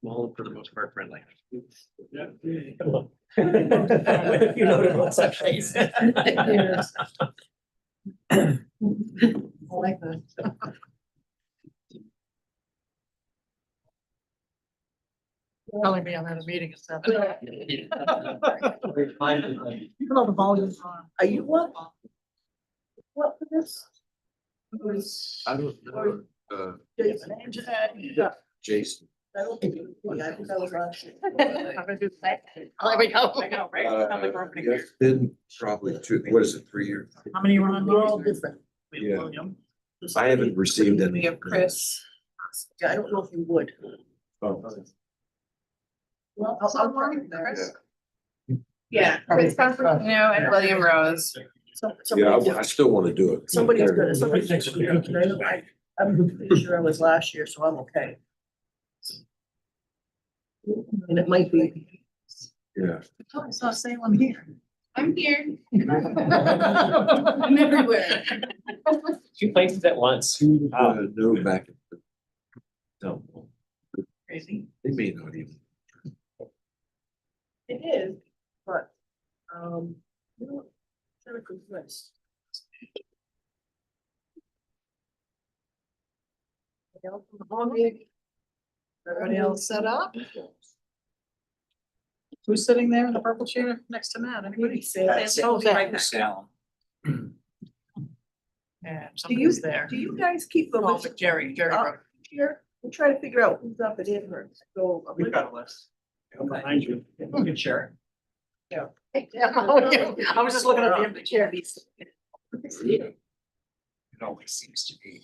Well, for the most part, friendly. Yeah. You know, exceptions. I like that. Telling me I'm at a meeting at 7. Even though the volume's on. Are you what? What for this? I don't know, Jason. I don't think it was me. I think I was last year. I'm gonna do the same. There we go. I know, right? Sounds like we're opening. It's been probably two, what is it, 3 years? How many were on? We're all different. Yeah. I haven't received any. We have Chris. Yeah, I don't know if you would. Oh. Well, I'll mark Chris. Yeah, Chris Constantino and William Rose. Yeah, I still want to do it. Somebody's gonna, somebody's gonna. I'm pretty sure I was last year, so I'm okay. And it might be. Yeah. I saw Salem here. I'm here. I'm everywhere. 2 places at once. No back. No, Crazy. they may not even. It is, but, you know, kind of compressed. Everybody else set up? Who's sitting there in the purple chair next to Matt? Anybody? Oh, right. Salem. Do And you, somebody's there. do you guys keep the Oh, list but Jerry up wrote. here? We'll try to figure out who's up at Amherst. So. We've got a list. I'm behind you. You can share. Yeah, I was just looking at the empty chair. It always seems to be.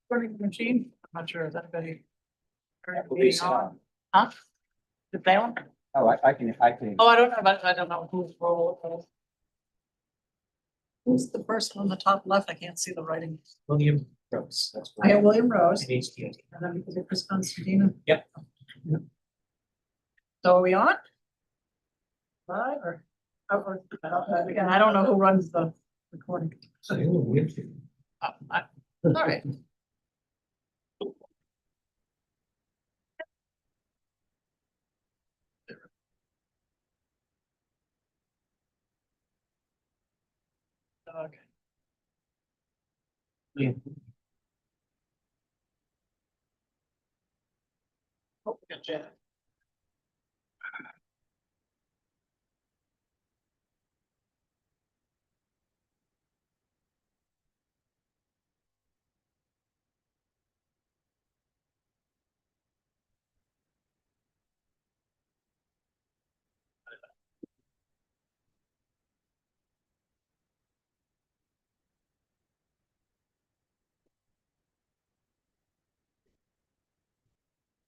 Running the machine. I'm not sure, is anybody? believe so. Huh? Did they on? Oh, I can. Oh, I don't know, but I don't know whose role it is. Who's the person on the top left? I can't see the writing. William Rose. That's I have William Rose. And HDO. And then because of Chris Constantino. Yep. So are we on? Live or? Again, I don't know who runs the recording. All right. Okay. Yeah. Oh, we got Janet.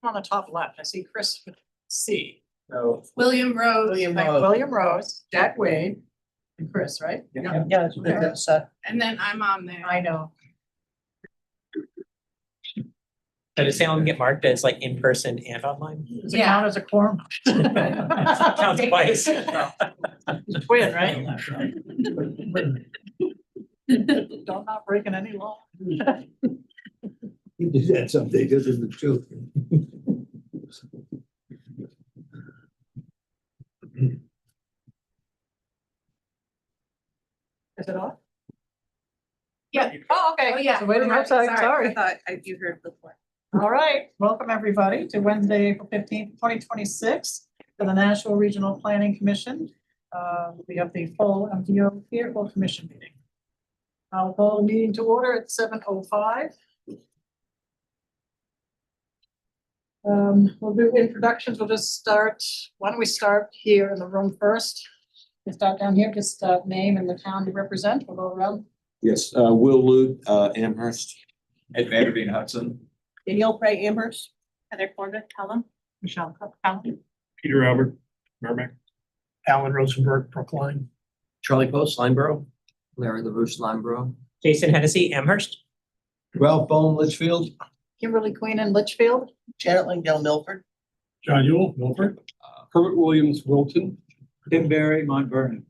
On the top left, I see Chris with C. No. William Rose. William Rose, Jack Wade, and Chris, right? Yeah. Yeah, that's, And then I'm on there. I know. So does Salem get marked as like in person and online? Does it count as a quorum? Counts twice. Twin, right? Don't not breaking any law. You did that someday, doesn't it, too? Is it off? Yeah. Oh, okay. Oh, yeah. So waiting outside, sorry. I thought you heard before. All right, welcome everybody to Wednesday, April 15th, 2026, for the National Regional Planning Commission. We have the full MPO here, full commission meeting. I'll call the meeting to order at 7:05. We'll do introductions. We'll just start. Why don't we start here in the room first? We start down here, just name and the town you represent. We'll go around. Yes, Will Lute, Amherst. Ed Vanderveen Hudson. Danielle Prey Amherst. Heather Corbett, Pelham. Michelle Cook, Pelham. Peter Albert, Merrimack. Alan Rosenberg, Brookline. Charlie Post, Lineborough. Larry LaRouche, Lineborough. Jason Hennessy, Amherst. Ralph Bone, Litchfield. Kimberly Queen in Litchfield. Janet Langdale Milford. John Yule, Milford. Herbert Williams, Wilton. Tim Berry, Mount Vernon.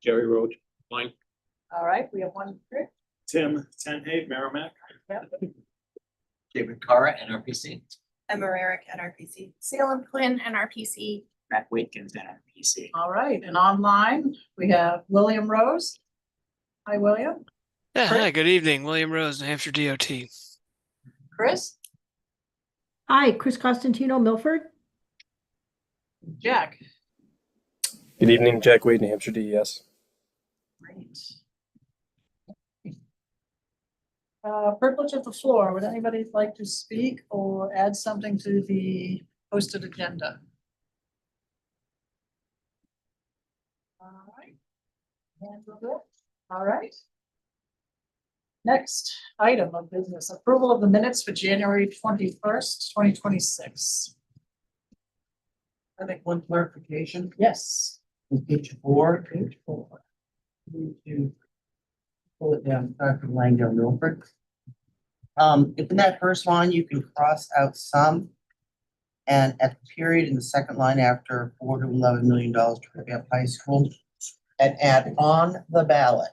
Jerry Roach, mine. All right, we have one. Rick. Tim Tenhay, Merrimack. Yep. David Carra, NRPC. Emma Eric, NRPC. Salem Quinn, NRPC. Matt Watkins, NRPC. All right, and online, we have William Rose. Hi, William. Yeah, Chris? hi, good evening. William Rose, New Hampshire DOT. Chris? Hi, Chris Costantino, Milford. Jack? Good evening, Jack Wade, New Hampshire DES. Great. Privilege of the floor. Would anybody like to speak or add something to the posted agenda? All right. Hands are good. All right. Next item of business, approval of the minutes for January 21st, 2026. I think one clarification, Yes. on page 4, Page 4. need to pull it down, start from Langdale, Milford. If in that first line, you can cross out some. And at the period in the second line after $4 to $11 million to Fairfield High School, and add on the ballot.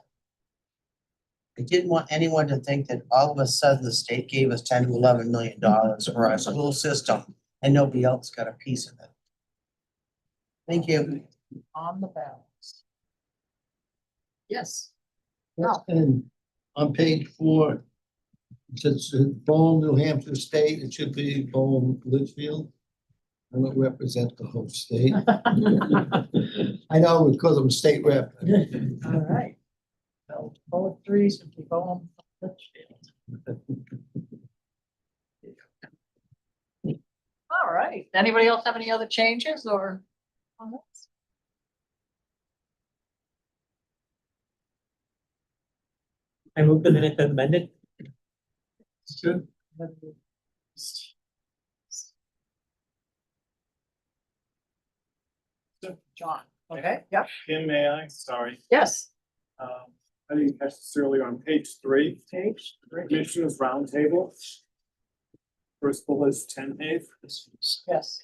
I didn't want anyone to think that all of a sudden the state gave us $10 to $11 million for our school system and nobody else got a piece of it. Thank you. On the balance. Yes. And on page 4, it says Bohm, New Hampshire State, it should be Bohm, Litchfield. I don't represent the whole state. I know because I'm state rep. All right. So both threes can keep on. All right. Anybody else have any other changes or comments? I move the minute as amended. Good. John, okay, yep, Tim, may I? Sorry. yes. I didn't catch this earlier on page 3, Page 3, Commissioners Roundtable. First bullet is Tenhay. yes.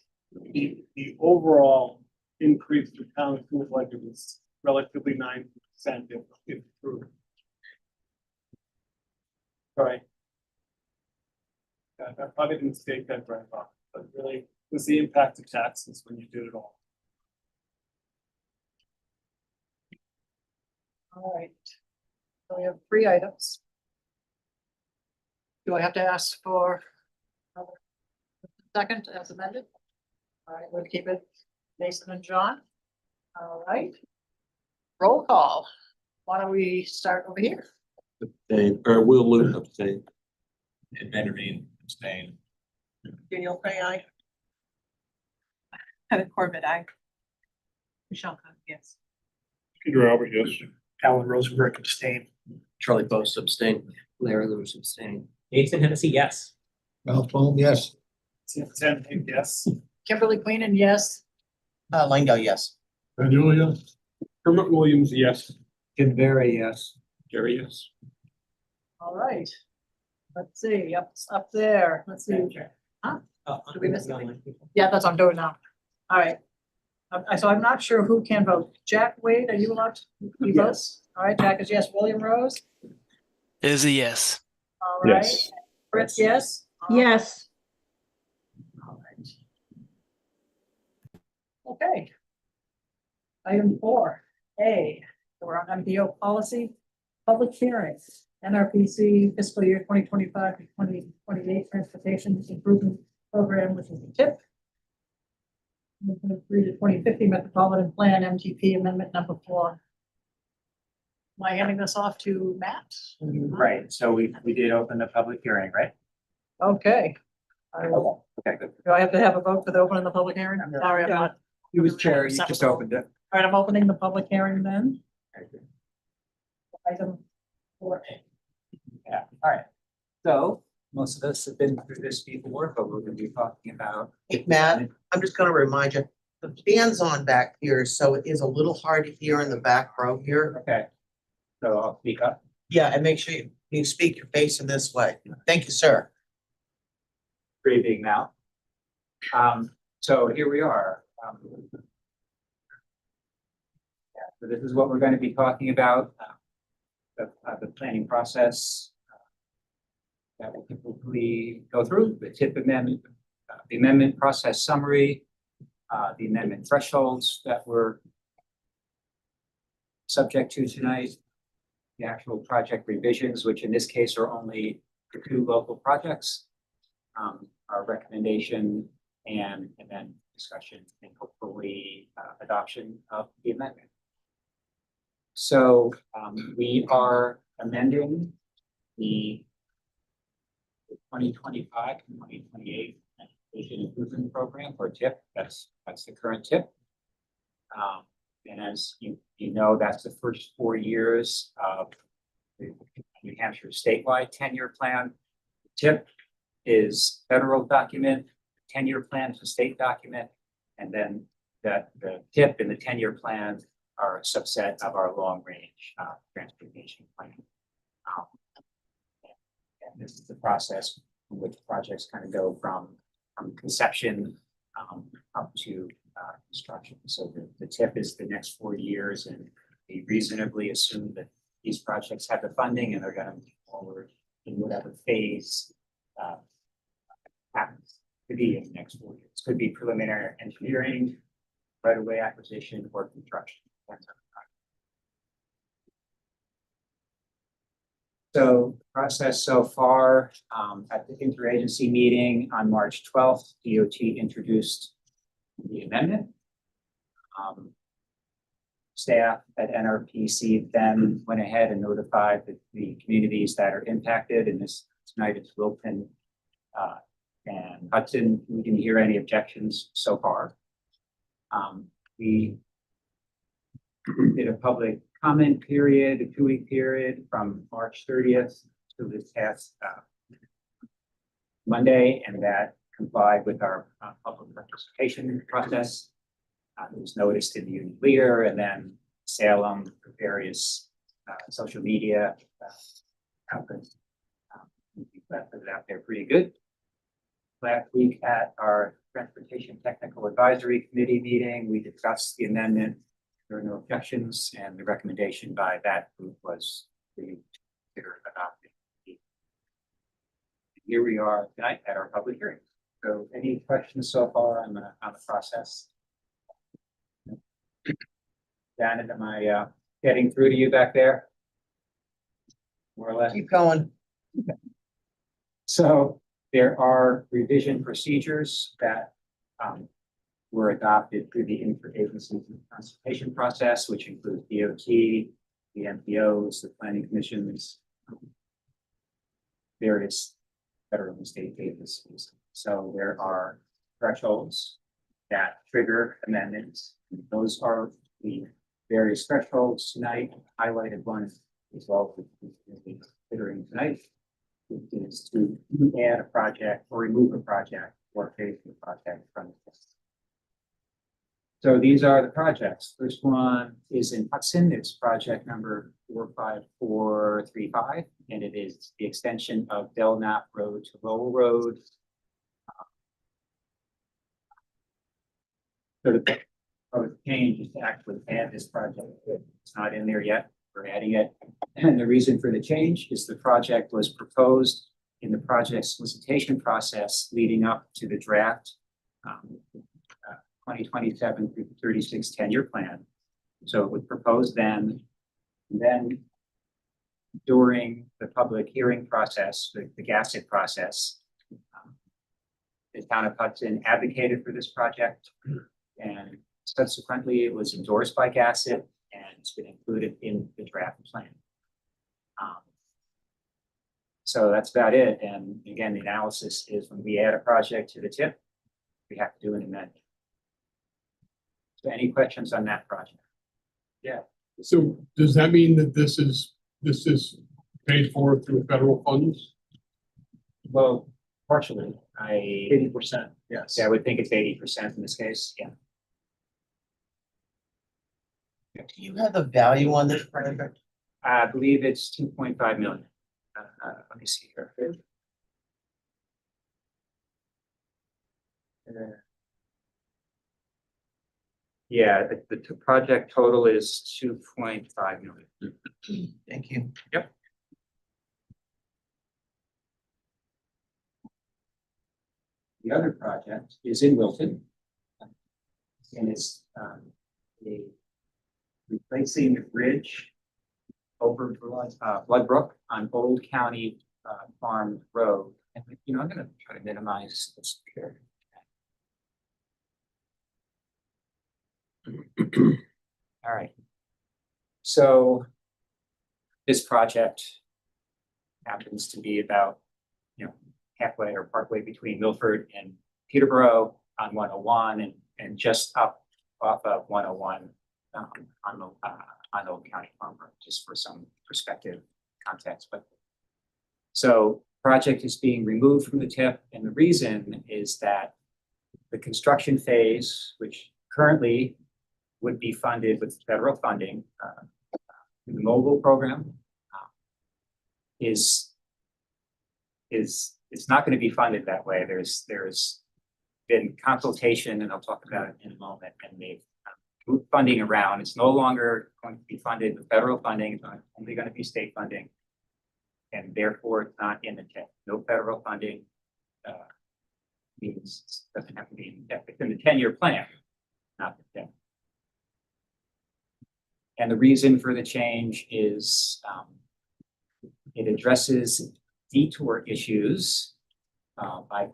The overall increase to town feels like it was relatively 9% if approved. Sorry. I probably didn't state that right off, but really was the impact of taxes when you did it all. All right. So we have 3 items. Do I have to ask for a second as amended? All right, we'll keep it Mason and John. All right. Roll call. Why don't we start over here? Abstain, or Will Luke abstain. And Benjamin, abstain. Daniel, say aye. Heather Corbett, I. Michelle Cook, yes. Peter Albert, yes. Alan Rosenberg, abstain. Charlie Post, abstain. Larry Lewis, abstain. Jason Hennessy, yes. Ralph Bohm, yes. Tenhay, yes. Kimberly Queen and yes. Langdale, yes. Julia. Herbert Williams, yes. Tim Berry, yes. Jerry, yes. All right. Let's see, up there. Let's see. Oh, Did we miss the anything? online people. Yeah, that's what I'm doing now. All right. So I'm not sure who can vote. Jack Wade, are you allowed to vote? Yes. All right, Jack is yes. William Rose? It is a yes. All right. Yes. Fritz, yes? Yes, All right. Okay. Item 4A, we're on MPO policy, public hearings, NRPC fiscal year 2025 to 2028 transportation improvement program, which is the TIP. 2023 to 2050 Metropolitan Plan, MTP amendment number 4. Am I handing this off to Matt? Right, so we did open the public hearing, right? Okay. I will- Okay, good. Do I have to have a vote for the opening of the public hearing? Sorry, I'm not. You was chair, you just opened it. All right, I'm opening the public hearing then. Item 4A. Yeah, all right. So most of us have been through this before, but we're gonna be talking about. Hey, Matt, I'm just gonna remind you, the fan's on back here, so it is a little hard to hear in the back row here. Okay. So I'll speak up. Yeah, and make sure you speak your face in this way. Thank you, sir. Good evening now. So here we are. So this is what we're going to be talking about, the planning process that will typically go through, the TIP amendment, the amendment process summary, the amendment thresholds that we're subject to tonight, the actual project revisions, which in this case are only for 2 local projects, our recommendation and then discussion and hopefully adoption of the amendment. So we are amending the 2025 to 2028 Transportation Improvement Program, or TIP. That's the current TIP. And as you know, that's the first 4 years of the New Hampshire statewide 10-year plan. TIP is federal document, 10-year plan is a state document, and then that the TIP and the 10-year plan are a subset of our long-range transportation plan. And this is the process in which projects kind of go from conception up to construction. So the TIP is the next 4 years, and we reasonably assume that these projects have the funding and they're going to move forward in whatever phase happens to be in the next 4 years. Could be preliminary engineering, right-of-way acquisition, or construction. So the process so far, at the interagency meeting on March 12th, DOT introduced the amendment. Staff at NRPC then went ahead and notified the communities that are impacted, and tonight it's Wilton and Hudson. We didn't hear any objections so far. We did a public comment period, a 2-week period from March 30th to this past Monday, and that complied with our public participation process. It was noticed in the Union Leader and then Salem, various social media outlets. We put it out there pretty good. Last week at our Transportation Technical Advisory Committee meeting, we discussed the amendment. There were no objections, and the recommendation by that group was to consider adopting. Here we are tonight at our public hearing. So any questions so far on the process? Janet, am I getting through to you back there? More or less? Keep going. So there are revision procedures that were adopted through the interagency consultation process, which includes DOT, the MPOs, the planning commissions, various federal and state agencies. So there are thresholds that trigger amendments. Those are the various thresholds tonight. Highlighted one as well as considering tonight is to add a project or remove a project or phase the project from the list. So these are the projects. First one is in Hudson. It's project number 45435, and it is the extension of Belknap Road to Lowell Road. So the change is to actually add this project. It's not in there yet. We're adding it. And the reason for the change is the project was proposed in the project solicitation process leading up to the draft 2027 through 36 10-year plan. So it was proposed then, and then during the public hearing process, the GASIT process, the town of Hudson advocated for this project, and subsequently it was endorsed by GASIT and it's been included in the draft plan. So that's about it. And again, the analysis is when we add a project to the TIP, we have to do an amendment. So any questions on that project? Yeah. So does that mean that this is paid for through federal funds? Well, partially. 80%, yes. Yeah, I would think it's 80% in this case. Yeah. Do you have the value on this project? I believe it's 2.5 million. Let me see here. Yeah, the project total is 2.5 million. Thank you. Yep. The other project is in Wilton. And it's a replacing the bridge over Blood Brook on Old County Farm Road. And I'm gonna try to minimize this here. All right. So this project happens to be about, halfway or partway between Milford and Peterborough on 101 and just up off of 101 on Old County Farm Road, just for some perspective context. But so project is being removed from the TIP, and the reason is that the construction phase, which currently would be funded with federal funding, the mobile program, is it's not going to be funded that way. There's been consultation, and I'll talk about it in a moment, and they've moved funding around. It's no longer going to be funded with federal funding. It's only going to be state funding, and therefore it's not in the TIP. No federal funding means it doesn't have to be in the TIP. It's in the 10-year plan, not the TIP. And the reason for the change is it addresses detour issues by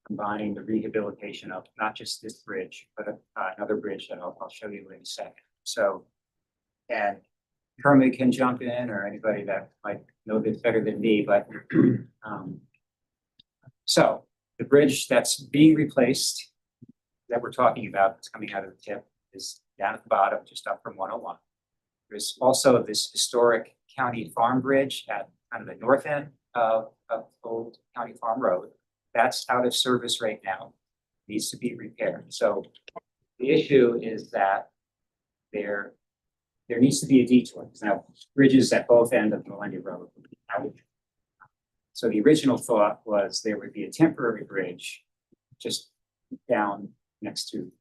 combining the rehabilitation of not just this bridge, but another bridge that I'll show you in a second. So, and Kermit can jump in, or anybody that might know this better than me, but so the bridge that's being replaced that we're talking about, that's coming out of the TIP, is down at the bottom, just up from 101. There's also this historic county farm bridge at kind of the north end of Old County Farm Road. That's out of service right now, needs to be repaired. So the issue is that there needs to be a detour. Because now bridges at both ends of Millennium Road would be out. So the original thought was there would be a temporary bridge just down next to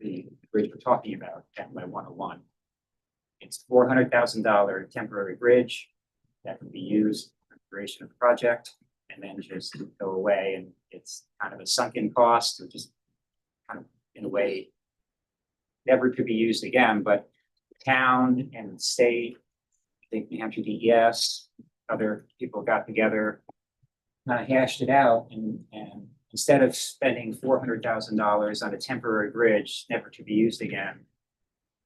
the bridge we're talking about, down by 101. It's $400,000 temporary bridge that can be used for the duration of the project, and then just go away. And it's kind of a sunken cost, or just kind of, in a way, never to be used again. But the town and the state, I think New Hampshire DES, other people got together, kind of hashed it out, and instead of spending $400,000 on a temporary bridge never to be used again,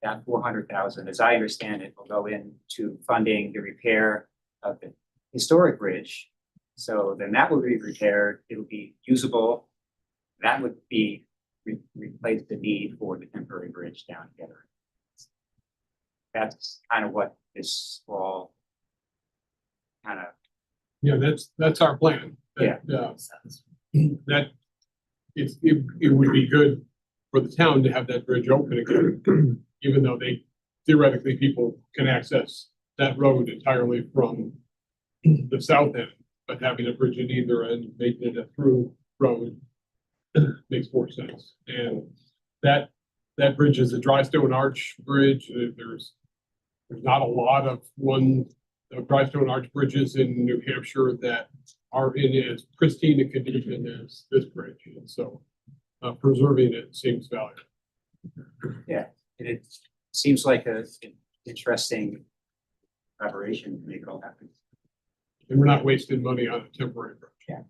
that $400,000, as I understand it, will go into funding the repair of the historic bridge. So then that will be repaired, it'll be usable. That would be replace the need for the temporary bridge down together. That's kind of what this all kind of. Yeah, that's our plan. Yeah. That it would be good for the town to have that bridge open again, even though theoretically people can access that road entirely from the south end, but having a bridge in either end, making it a through road makes more sense. And that bridge is a dry stone arch bridge. There's not a lot of dry stone arch bridges in New Hampshire that are in as pristine a condition as this bridge. And so preserving it seems valuable. Yeah, it seems like an interesting collaboration to make it all happen. And we're not wasting money on a temporary bridge. Yeah.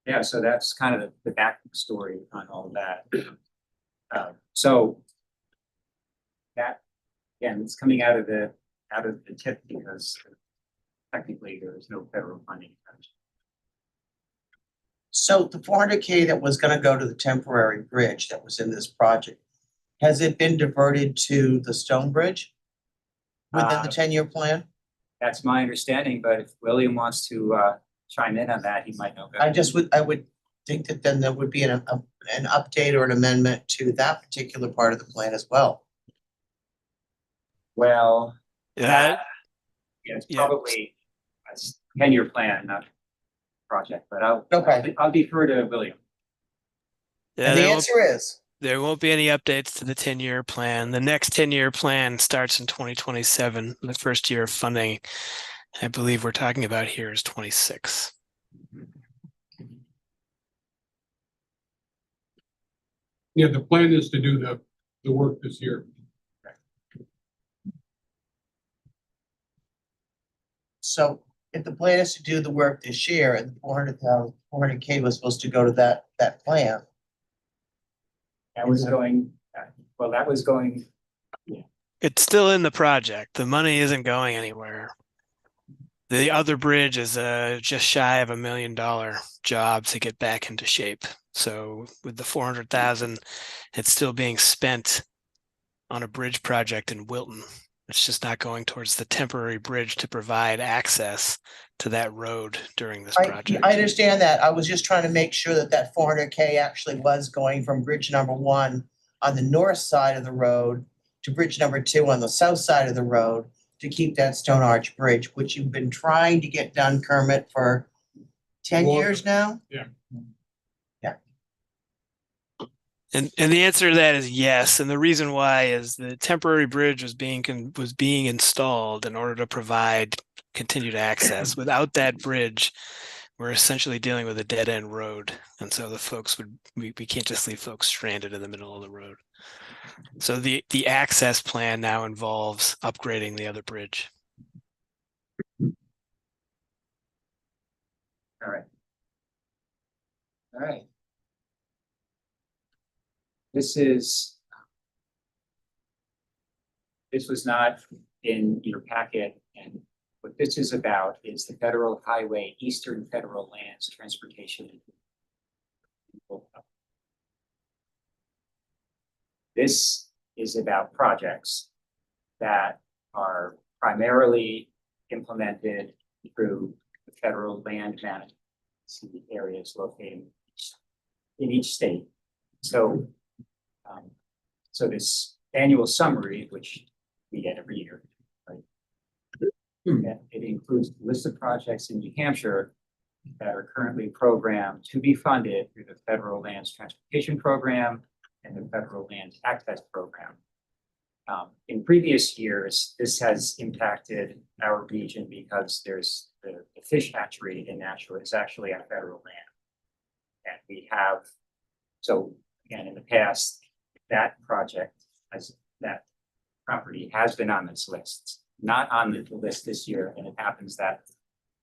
Yeah, so that's kind of the back story on all of that. So that, again, it's coming out of the TIP because technically there is no federal funding. So the 400K that was gonna go to the temporary bridge that was in this project, has it been diverted to the stone bridge within the 10-year plan? That's my understanding, but if William wants to chime in on that, he might know better. I would think that then there would be an update or an amendment to that particular part of the plan as well. Well, Yeah, it's Yeah. probably a 10-year plan, not project, but Okay. I'll defer to William. Yeah, And the there won't, answer is, there won't be any updates to the 10-year plan. The next 10-year plan starts in 2027. The first year of funding, I believe we're talking about here, is 26. Yeah, the plan is to do the work this year. so if the plan is to do the work this year and the 400K was supposed to go to that plan. That was going, well, that was going, It's still in the project. The money isn't going anywhere. The other bridge is just shy of $1 million job to get back into shape. So with the 400,000, it's still being spent on a bridge project in Wilton. It's just not going towards the temporary bridge to provide access to that road during this project. I understand that. I was just trying to make sure that 400K actually was going from bridge number 1 on the north side of the road to bridge number 2 on the south side of the road to keep that Stone Arch Bridge, which you've been trying to get done, Kermit, for 10 years now? Yeah. Yeah. And the answer to that is yes. And the reason why is the temporary bridge was being installed in order to provide continued access. Without that bridge, we're essentially dealing with a dead end road. And so we can't just leave folks stranded in the middle of the road. So the access plan now involves upgrading the other bridge. all right. All right. This was not in your packet, and what this is about is the Federal Highway Eastern Federal Lands Transportation. This is about projects that are primarily implemented through the federal land management areas located in each state. So, so this annual summary, which we get every year, right? It includes a list of projects in New Hampshire that are currently programmed to be funded through the Federal Lands Transportation Program and the Federal Land Access Program. In previous years, this has impacted our region because there's the fish hatchery in Nashua is actually on federal land. And we have, so again, in the past, that project, that property has been on this list, not on the list this year. And it happens that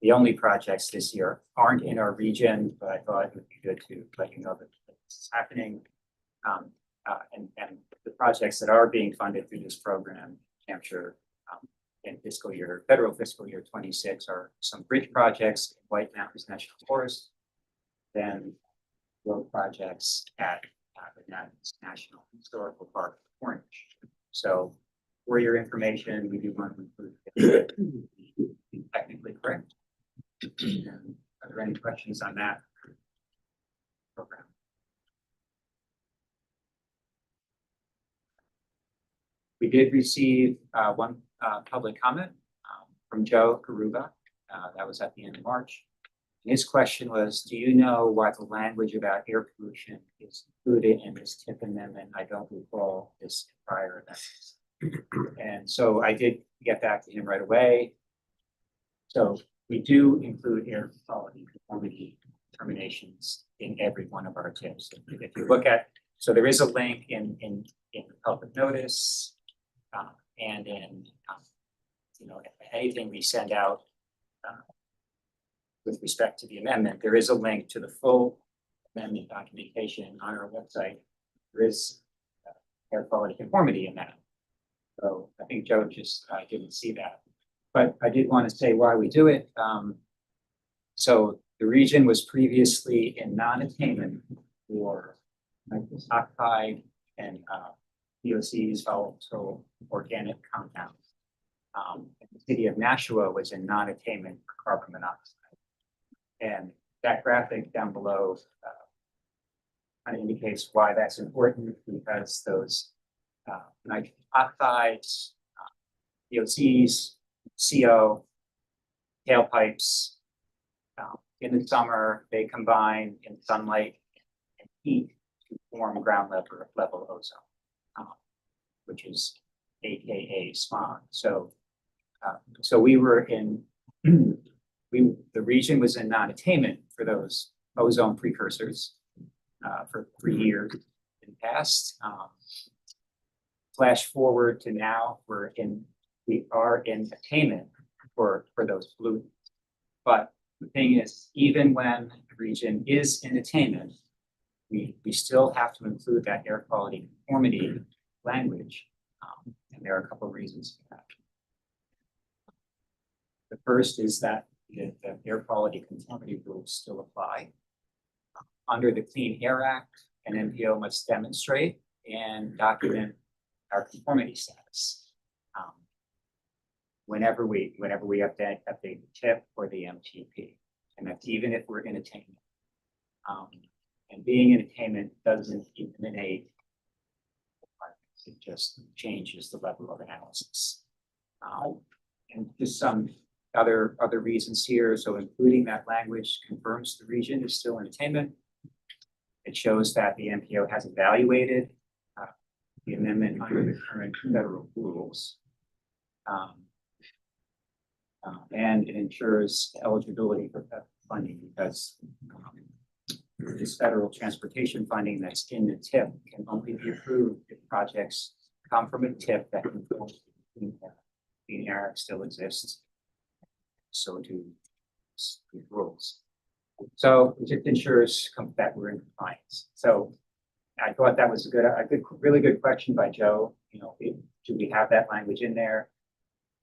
the only projects this year aren't in our region, but I thought it would be good to let you know that this is happening. And the projects that are being funded through this program, Hampshire, in federal fiscal year 26 are some bridge projects in White Mountains National Forest, then road projects at the National Historical Park of Orange. So for your information, we do want to include it technically correct. And are there any questions on that program? We did receive one public comment from Joe Karuba. That was at the end of March. His question was, do you know why the language about air pollution is included in this TIP amendment? I don't recall this prior events. And so I did get back to him right away. So we do include air quality conformity determinations in every one of our TIPs. If you look at, so there is a link in the public notice and in anything we send out with respect to the amendment, there is a link to the full amendment documentation on our website. There is air quality conformity in that. So I think Joe just didn't see that. But I did want to say why we do it. So the region was previously in non-attainment for nitrous oxide and VOCs, volatile organic compounds. The city of Nashua was in non-attainment for carbon monoxide. And that graphic down below kind of indicates why that's important, because those nitrous oxides, VOCs, CO, tailpipes, in the summer, they combine in sunlight and heat to form ground level ozone, which is AKA smog. So, so we were in, the region was in non-attainment for those ozone precursors for 3 years in the past. Flash forward to now, we are in attainment for those pollutants. But the thing is, even when the region is in attainment, we still have to include that air quality conformity language. And there are a couple of reasons for that. The first is that the air quality conformity rules still apply. Under the Clean Air Act, an MPO must demonstrate and document our conformity status. Whenever we update the TIP or the MTP, and that's even if we're in attainment. And being in attainment doesn't eliminate, it just changes the level of analysis. And just some other reasons here. So including that language confirms the region is still in attainment. It shows that the MPO has evaluated the amendment under the current federal rules. And it ensures eligibility for that funding because this federal transportation funding that's in the TIP can only be approved if projects come from a TIP that conforms to the Clean Air Act still exists. So do these rules. So it just ensures that we're in compliance. So I thought that was really good question by Joe. You know, do we have that language in there?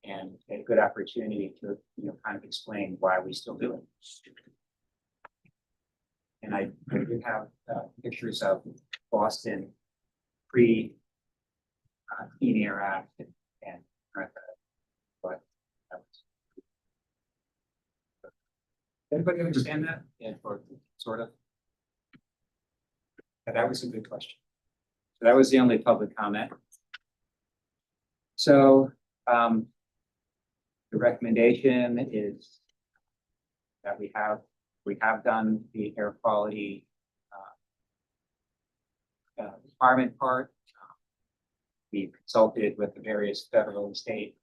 And a good opportunity to, kind of explain why we still do it. And I do have pictures of Boston pre Clean Air Act and but anybody understand that? Yeah, or sort of. Yeah, that was a good question. So that was the only public comment. So the recommendation is that we have done the air quality requirement part. We've consulted with the various federal and state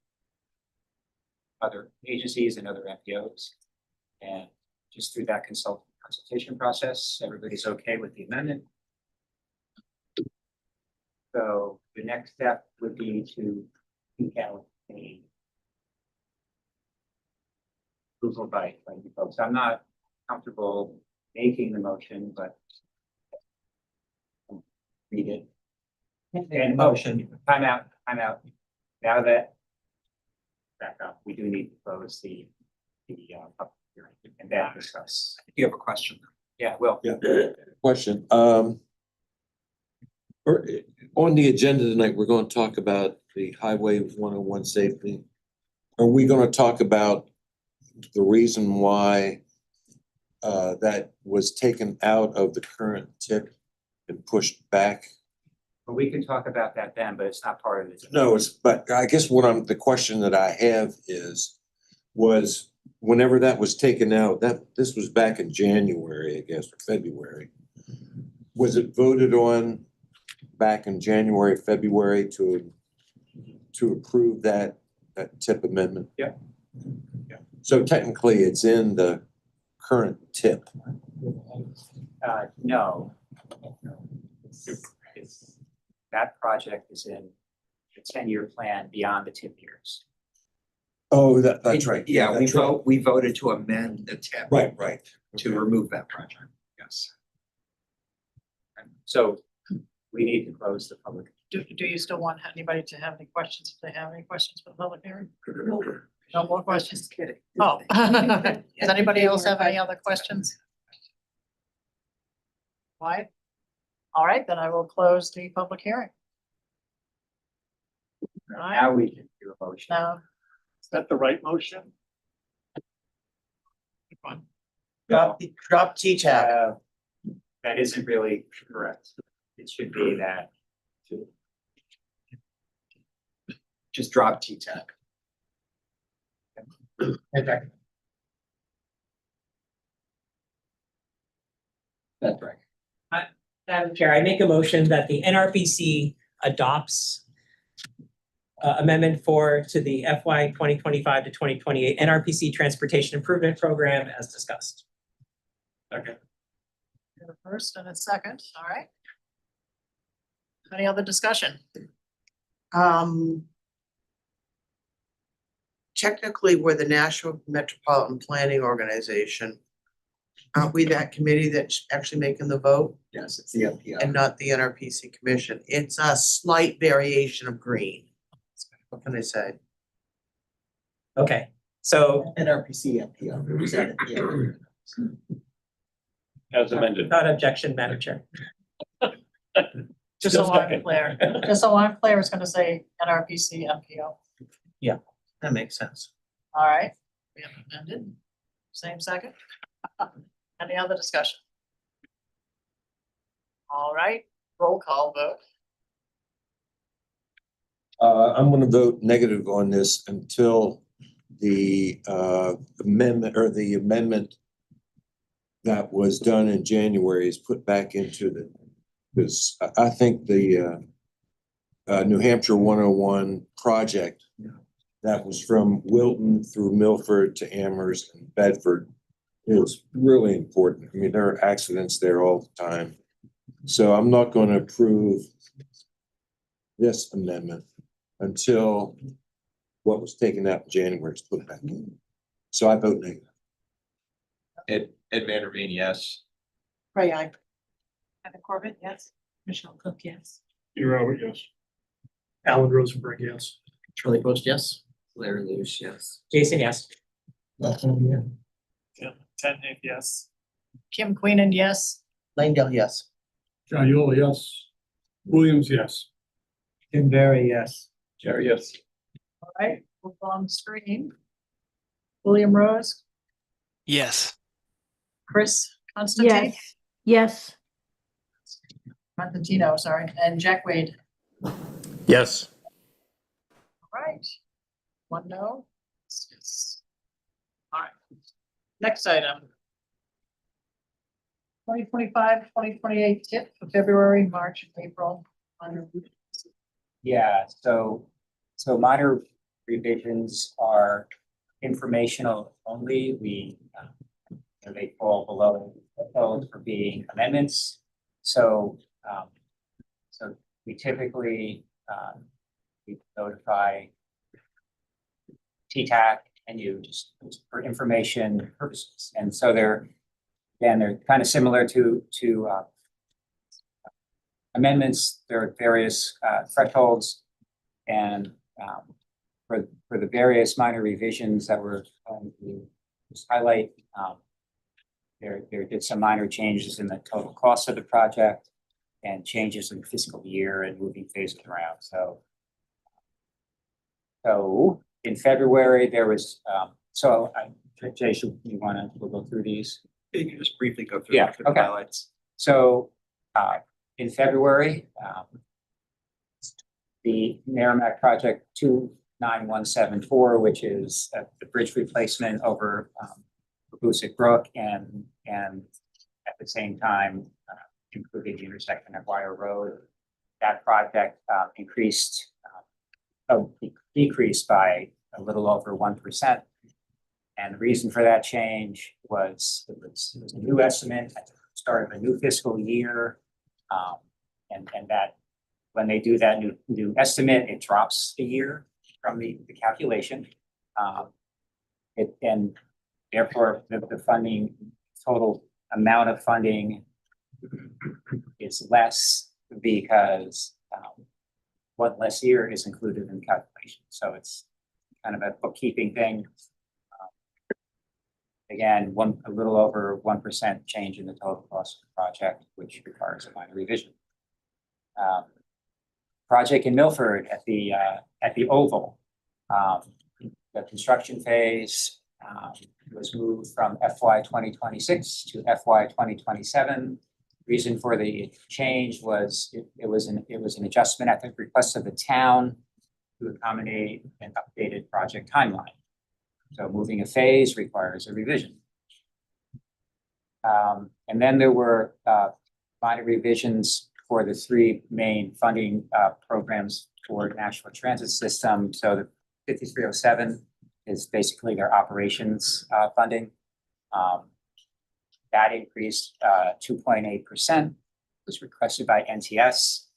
other agencies and other MPOs. And just through that consultation process, everybody's okay with the amendment. So the next step would be to seek out a approval by you folks. I'm not comfortable making the motion, but read it. And motion. Time out. Now that back up, we do need to close the public hearing and then discuss. You have a question? Yeah, well. Yeah, question. On the agenda tonight, we're going to talk about the Highway 101 safety. Are we going to talk about the reason why that was taken out of the current TIP and pushed back? Well, we can talk about that then, but it's not part of it. No, but I guess the question that I have was whenever that was taken out, this was back in January, I guess, or February. Was it voted on back in January, February to approve that TIP amendment? Yeah. So technically it's in the current TIP. No. That project is in the 10-year plan beyond the TIP years. Oh, that's right. Yeah, that's right. we voted to amend the TIP. Right. To remove that project, yes. So we need to close the public. Do you still want anybody to have any questions? If they have any questions for the public hearing? No more questions? Kidding. Oh. Does anybody else have any other questions? Why? All right, then I will close the public hearing. All right. Now we can do a motion. Now, Is that the right motion? Drop T-Tap. That isn't really correct. It should be that. Just drop T-TAC. That's right. Madam Chair, I make a motion that the NRPC adopts Amendment 4 to the FY 2025 to 2028 NRPC Transportation Improvement Program as discussed. Okay. Got a first and a second, all right. Any other discussion? Technically, we're the National Metropolitan Planning Organization. Aren't we that committee that's actually making the vote Yes, it's the MPO. and not the NRPC commission? It's a slight variation of green. What can I say? Okay, so NRPC MPO represented. As amended. without objection, Madam Chair. Just so I'm clear, it's gonna say NRPC MPO. That makes sense. All right, we have amended. Same second. Any other discussion? All right, roll call vote. I'm gonna vote negative on this until the amendment that was done in January is put back into because I think the New Hampshire 101 project that was from Wilton through Milford to Amherst and Bedford is really important. I mean, there are accidents there all the time. So I'm not going to approve this amendment until what was taken out in January is put back in. So I vote negative. Ed Vanderveen, yes. Ray, aye. Heather Corbett, yes. Michelle Cook, yes. Peter Rabbit, yes. Alan Rosenberg, yes. Charlie Post, yes. Larry Lewis, yes. Jason, yes. Laflamme, Technic, yes. Kim Queenan, yes. Langdale, yes. John Yola, yes. Williams, yes. Tim Berry, yes. Jerry, yes. All right, move on the screen. William Rose, Yes. Chris Constantine, Yes. Constantino, sorry, and Jack Wade. Yes. All right. One no. Yes. All right. Next item. 2025-2028 tip for February, March, and April. Yeah, so minor revisions are informational only. They fall below the code for being amendments. So we typically we notify TTAC and you just for information purposes. And so they're kind of similar to amendments. There are various thresholds, and for the various minor revisions that we're going to just highlight, there did some minor changes in the total cost of the project and changes in the fiscal year and moving phases around. So in February there was Jason, we'll go through these. You can just briefly go through Yeah, the okay. highlights. So in February, the Merrimack project 29174, which is the bridge replacement over Babusick Brook and at the same time including the intersection of Wire Road. That project decreased by a little over 1%. And the reason for that change was it was a new estimate at the start of a new fiscal year. And that when they do that new estimate, it drops a year from the calculation. And therefore the funding, total amount of funding is less because one less year is included in the calculation. So it's kind of a bookkeeping thing. Again, a little over 1% change in the total cost of the project, which requires a minor revision. Project in Milford at the Oval, the construction phase was moved from FY 2026 to FY 2027. Reason for the change was it was an adjustment at the request of the town to accommodate an updated project timeline. So moving a phase requires a revision. And then there were minor revisions for the three main funding programs for National Transit System. So the 5307 is basically their operations funding. That increased 2.8%, was requested by NTS.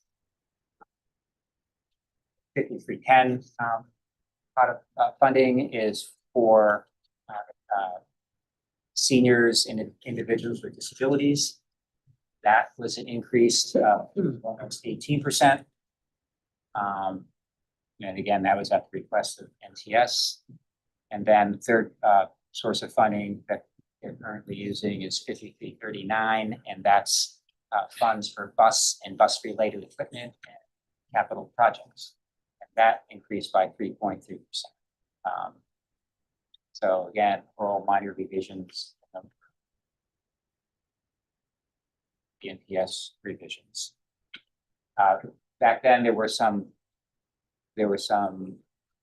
5310 funding is for seniors and individuals with disabilities. That was an increase of almost 18%. And again, that was at the request of NTS. And then the third source of funding that they're currently using is 5339, and that's funds for bus and bus-related equipment and capital projects. And that increased by 3.3%. So again, all minor revisions, the NPS revisions. Back then, there were some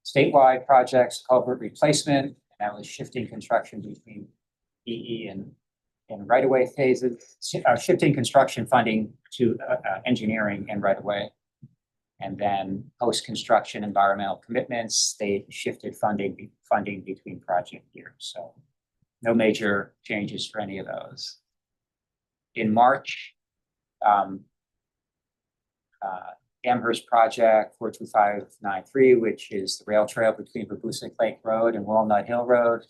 statewide projects, culvert replacement, and that was shifting construction between PE and right-of-way phases, shifting construction funding to engineering and right-of-way. And then post-construction environmental commitments, they shifted funding between project years. So no major changes for any of those. In March, Amherst Project 42593, which is the rail trail between Babusick Lake Road and Walnut Hill Road.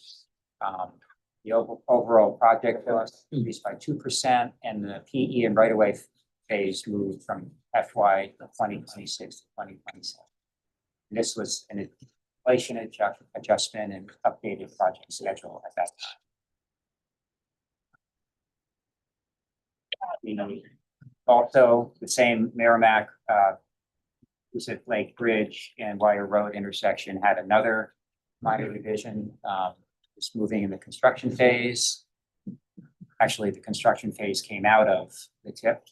The overall project cost increased by 2%, and the PE and right-of-way phase moved from FY 2026 to 2027. And this was an inflation adjustment and updated project schedule at that time. Also, the same Merrimack Babusick Lake Bridge and Wire Road intersection had another minor revision. It's moving in the construction phase. Actually, the construction phase came out of the TIP.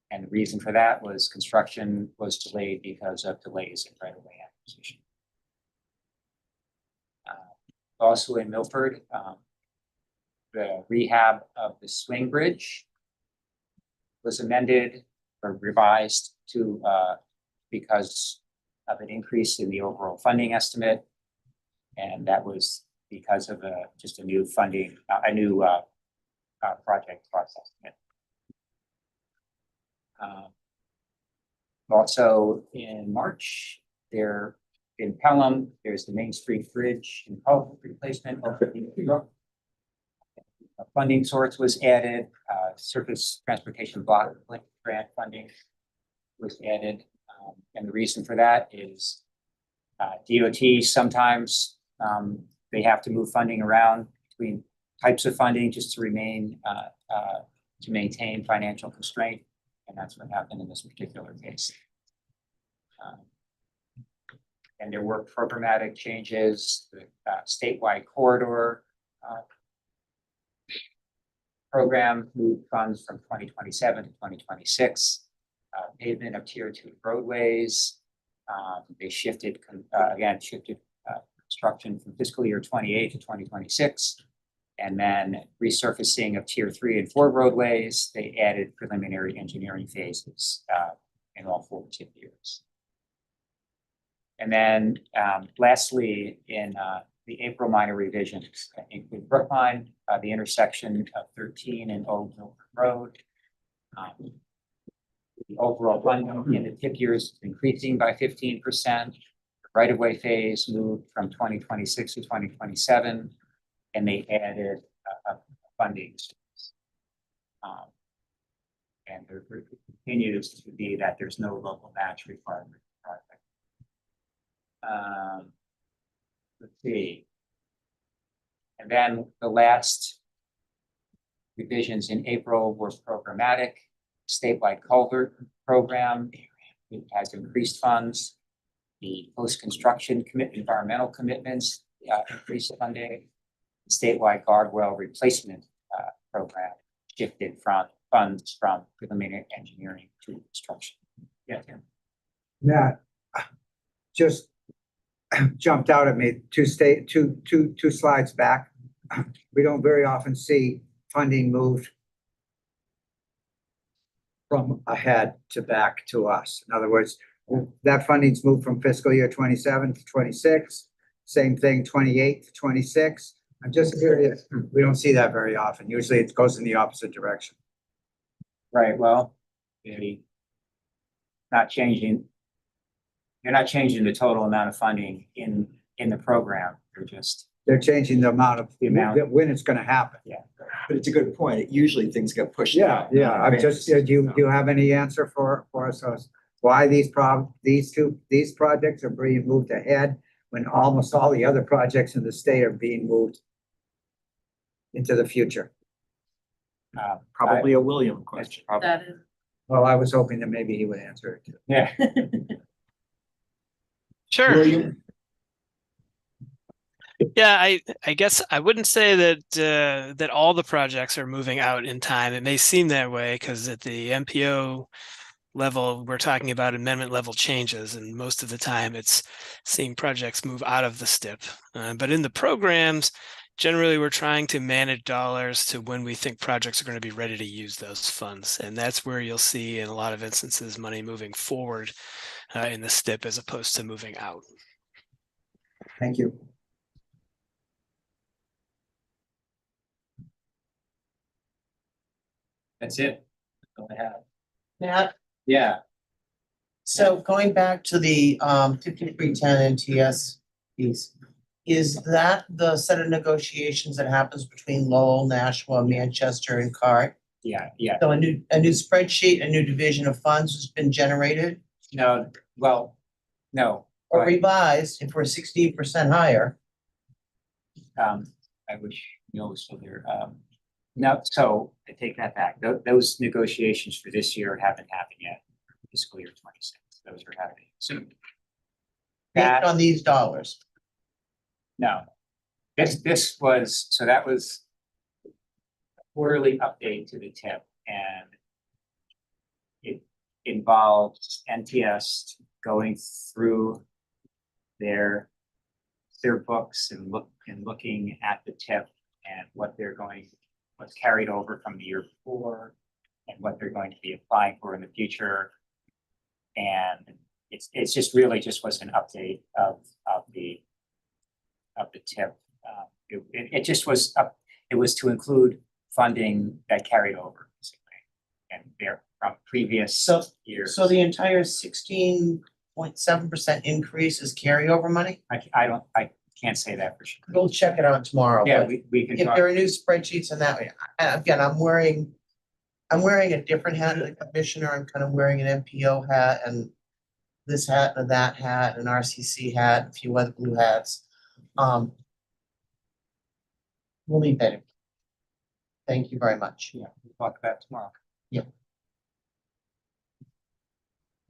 And the reason for that was construction was delayed because of delays in right-of-way acquisition. Also in Milford, the rehab of the swing bridge was amended or revised to because of an increase in the overall funding estimate. And that was because of just a new funding, a new project cost estimate. Also in March, in Pelham, there's the Main Street Bridge and culvert replacement. A funding source was added, surface transportation block grant funding was added. And the reason for that is DOT sometimes they have to move funding around between types of funding just to to maintain financial constraint. And that's what happened in this particular case. And there were programmatic changes, the statewide corridor program moved funds from 2027 to 2026. Pavement of tier 2 roadways. They shifted construction from fiscal year 28 to 2026. And then resurfacing of tier 3 and 4 roadways, they added preliminary engineering phases in all 4 TIP years. And then lastly, in the April minor revisions include Brookline, the intersection of 13 and Old Milford Road. The overall funding in the TIP years is increasing by 15%. The right-of-way phase moved from 2026 to 2027. And they added funding. And there continues to be that there's no local match requirement for the project. Let's see. And then the last revisions in April were programmatic, statewide culvert program. It has increased funds. The post-construction environmental commitments increased funding. Statewide guardrail replacement program shifted from funds from preliminary engineering to construction. Yeah, Tim. That just jumped out at me two slides back. We don't very often see funding moved from ahead to back to us. In other words, that funding's moved from fiscal year 27 to 26. Same thing, 28 to 26. I'm just curious, we don't see that very often. Usually it goes in the opposite direction. Right, well, maybe not changing. You're not changing the total amount of funding in the program. You're just, They're changing the amount of, The amount. when it's gonna happen. But it's a good point. Usually things get pushed. Yeah, out. yeah, I'm just, do you have any answer for us? Why these projects are being moved ahead when almost all the other projects in the state are being moved into the future? Probably a William question. That is. Well, I was hoping that maybe he would answer it too. Yeah. Sure. William, Yeah, I guess I wouldn't say that that all the projects are moving out in time. It may seem that way because at the MPO level, we're talking about amendment level changes, and most of the time it's seeing projects move out of the STIP. But in the programs, generally we're trying to manage dollars to when we think projects are going to be ready to use those funds. And that's where you'll see in a lot of instances money moving forward in the STIP as opposed to moving out. Thank you. That's it. That's all I have. Matt, Yeah, so going back to the 5310 NTS piece, is that the set of negotiations that happens between Lowell, Nashua, Manchester, and CART? yeah. So a new spreadsheet, a new division of funds has been generated No, well, no. or but, revised if we're 16% higher? I wish Neil was still here. No, so I take that back. Those negotiations for this year haven't happened yet. Fiscal year 26. Those are happening soon. Based on these dollars. No. This was, so that was a quarterly update to the tip, and it involves NTS going through their books and looking at the tip and what's carried over from the year before and what they're going to be applying for in the future. And it's just really just was an update of the tip. It just was it was to include funding that carried over basically, and they're from previous years. So the entire 16.7% increase is carryover money? I can't say that for sure. We'll check it out tomorrow. Yeah, but we can if talk. there are new spreadsheets in that way, again, I'm wearing a different hat as a commissioner. I'm kind of wearing an MPO hat and this hat and that hat, an RCC hat, a few other blue hats. We'll leave that in. Thank you very much. Yeah, we'll talk about it tomorrow. Yeah.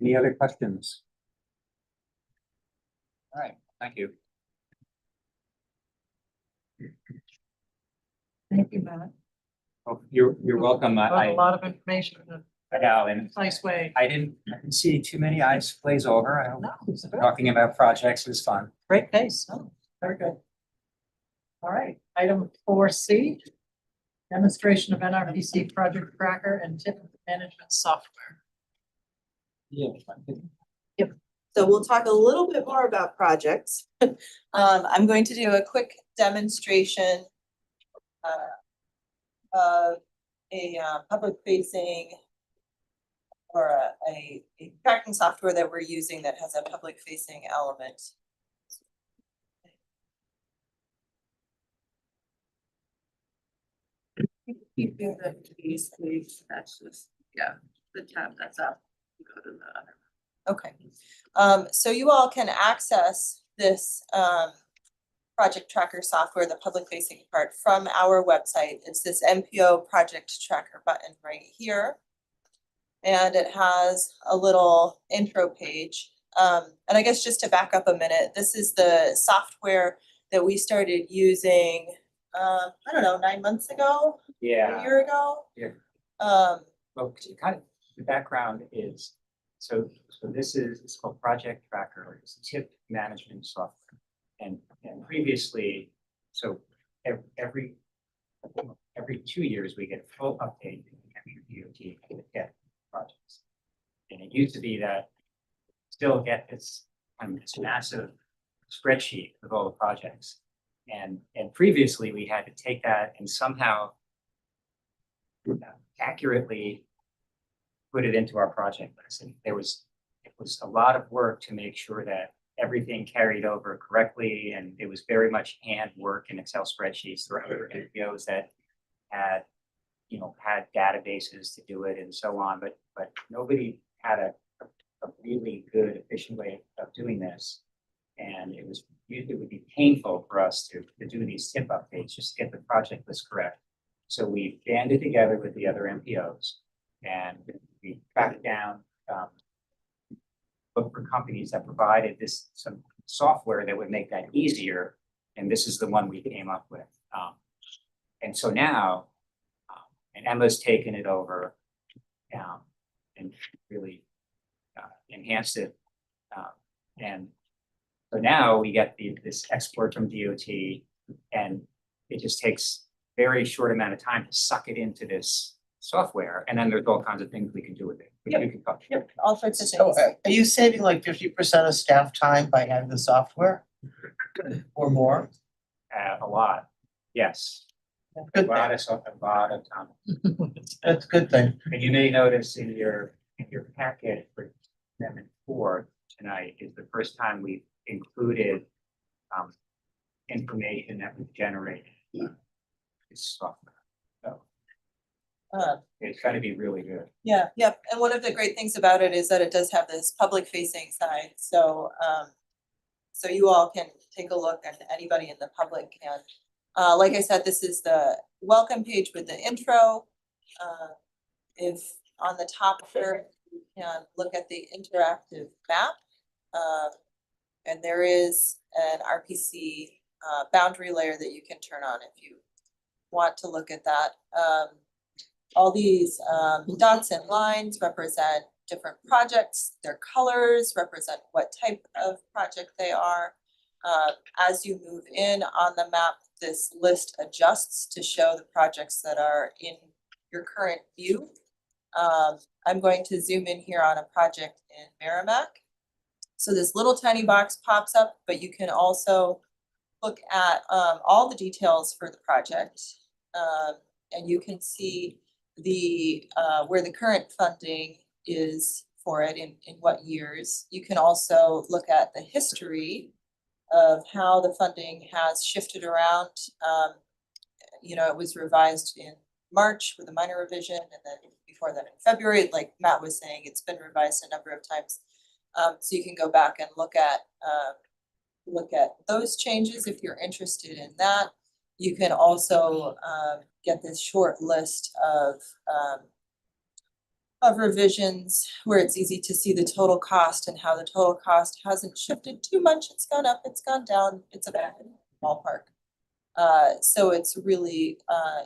Any other questions? All right, thank you. Thank you, Matt. Oh, you're welcome. Got I a lot of information in know, a and nice way. I didn't see too many eyes glaze over. I hope No, it's good. talking about projects is fun. Great pace. Oh, very good. All right, item 4C, demonstration of NRPC project tracker and tip management software. Yeah. So we'll talk a little bit more about projects. I'm going to do a quick demonstration of a public facing or a tracking software that we're using that has a public facing element. Keep doing that, please. That's just, yeah, the tab that's up. Go to the other. Okay, so you all can access this project tracker software, the public facing part, from our website. It's this MPO project tracker button right here. And it has a little intro page. And I guess just to back up a minute, this is the software that we started using, I don't know, 9 months ago, a Yeah. year ago. Yeah. Um, Well, kind of the background is, so this is, it's called Project Tracker. It's tip management software. And previously, so every 2 years, we get a full update from DOT and the tip projects. And it used to be that still get this massive spreadsheet of all the projects. And previously we had to take that and somehow accurately put it into our project list. And it was a lot of work to make sure that everything carried over correctly. And it was very much handwork in Excel spreadsheets throughout other MPOs that had databases to do it and so on, but nobody had a really good, efficient way of doing this. And it would be painful for us to do these tip updates just to get the project list correct. So we banded together with the other MPOs and we tracked down, looked for companies that provided some software that would make that easier. And this is the one we came up with. And so now, and Emma's taken it over and really enhanced it. And so now we get this export from DOT, and it just takes very short amount of time to suck it into this software. And then there's all kinds of things we can do with it. Yep. We can touch. Yep, all sorts of So things. are you saving like 50% of staff time by having the software? Or more? A lot, yes. A Good lot thing. of time. That's a good thing. And you may notice in your packet for Amendment 4 tonight is the first time we've included information that was generated. It's software. So it's going to be really good. Yeah, yep. And one of the great things about it is that it does have this public facing side. So so you all can take a look, and anybody in the public can. Like I said, this is the welcome page with the intro. If on the top here, you can look at the interactive map. And there is an RPC boundary layer that you can turn on if you want to look at that. All these dots and lines represent different projects. Their colors represent what type of project they are. As you move in on the map, this list adjusts to show the projects that are in your current view. I'm going to zoom in here on a project in Merrimack. So this little tiny box pops up, but you can also look at all the details for the project. And you can see the where the current funding is for it in what years. You can also look at the history of how the funding has shifted around. It was revised in March with a minor revision, and then before that in February, like Matt was saying, it's been revised a number of times. So you can go back and look at those changes if you're interested in that. You can also get this short list of revisions where it's easy to see the total cost and how the total cost hasn't shifted too much. It's gone up, it's gone down, it's about in the ballpark. So it's really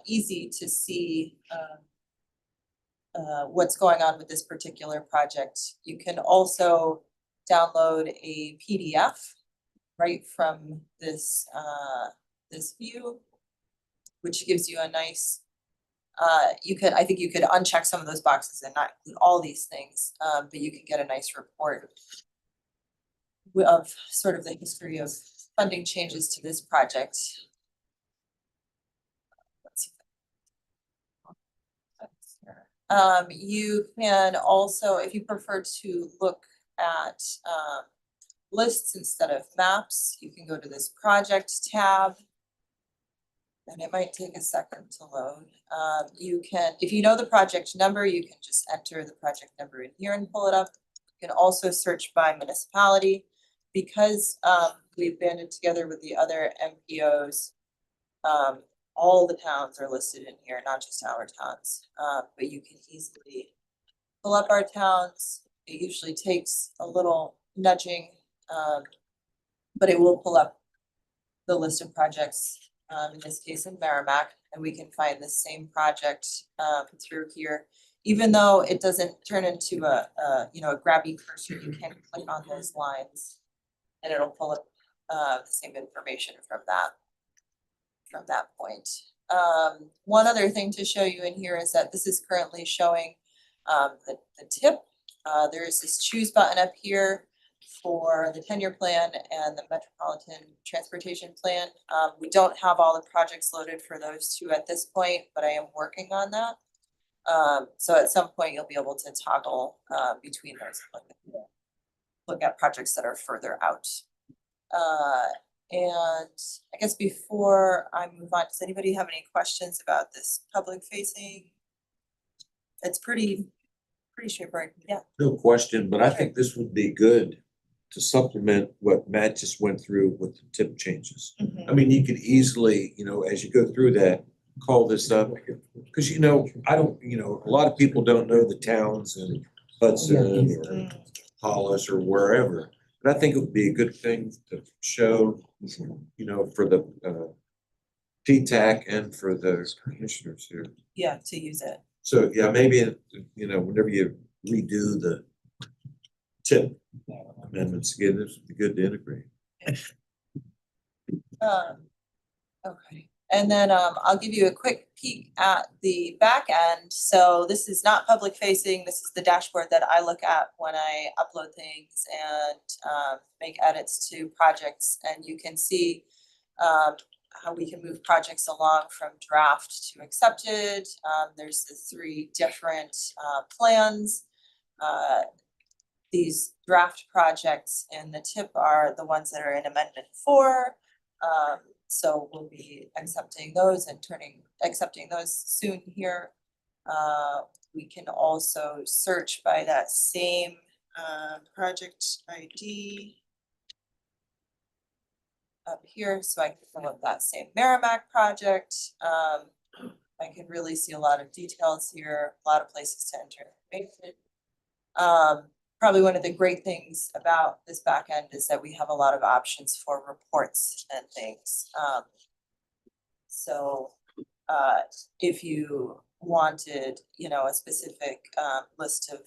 easy to see what's going on with this particular project. You can also download a PDF right from this this view, which gives you a nice, I think you could uncheck some of those boxes and not include all these things, but you can get a nice report of sort of the history of funding changes to this project. Let's see. You can also, if you prefer to look at lists instead of maps, you can go to this project tab. And it might take a second to load. You can, if you know the project number, you can just enter the project number in here and pull it up. You can also search by municipality. Because we've banded together with the other MPOs, all the towns are listed in here, not just our towns. But you can easily pull up our towns. It usually takes a little nudging, but it will pull up the list of projects. In this case in Merrimack, and we can find the same project through here. Even though it doesn't turn into a grabby cursor, you can click on those lines and it'll pull up the same information from that point. One other thing to show you in here is that this is currently showing The tip, there is this choose button up here for the 10-year plan and the Metropolitan Transportation Plan. We don't have all the projects loaded for those two at this point, but I am working on that. So at some point you'll be able to toggle between those, look at projects that are further out. And I guess before I move on, does anybody have any questions about this public facing? It's pretty straightforward, yeah. No question, but I think this would be good to supplement what Matt just went through with the tip changes. I mean, you could easily, as you go through that, call this up. Because, I don't, a lot of people don't know the towns in Hudson or Hollis or wherever. But I think it would be a good thing to show, for the PTAC and for the commissioners here. Yeah, to use it. So, yeah, maybe, whenever you redo the tip amendments again, this would be good to integrate. Okay, and then I'll give you a quick peek at the back end. So this is not public facing. This is the dashboard that I look at when I upload things and make edits to projects. And you can see how we can move projects along from draft to accepted. There's the 3 different plans. These draft projects in the tip are the ones that are in Amendment 4. So we'll be accepting those and accepting those soon here. We can also search by that same project ID up here. So I can pull up that same Merrimack project. I can really see a lot of details here, a lot of places to enter information. Probably one of the great things about this back end is that we have a lot of options for reports and things. So if you wanted, a specific list of,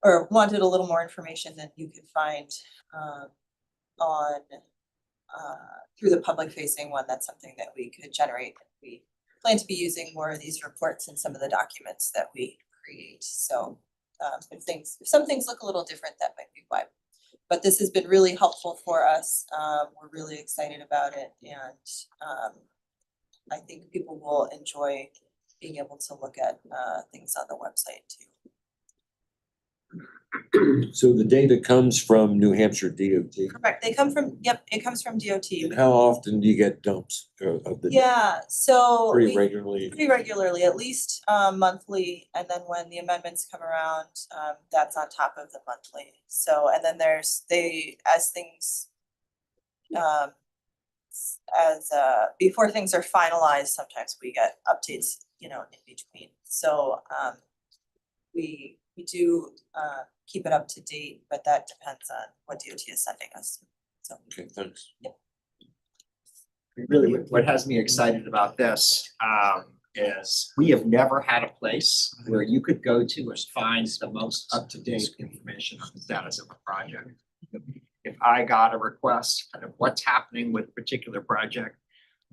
or wanted a little more information, then you could find on through the public facing one, that's something that we could generate. We plan to be using more of these reports in some of the documents that we create. So if some things look a little different, that might be why. But this has been really helpful for us. We're really excited about it, and I think people will enjoy being able to look at things on the website too. So the data comes from New Hampshire DOT. Correct. They come from, it comes from DOT. And how often do you get dumps of the? Yeah, so Pretty we- regularly. Pretty regularly, at least monthly, and then when the amendments come around, that's on top of the monthly. So, and then as things before things are finalized, sometimes we get updates, in between. So we do keep it up to date, but that depends on what DOT is sending us. So. Okay, thanks. Yep. Really, what has me excited about this is we have never had a place where you could go to and find the most up-to-date information on the status of a project. If I got a request of what's happening with a particular project,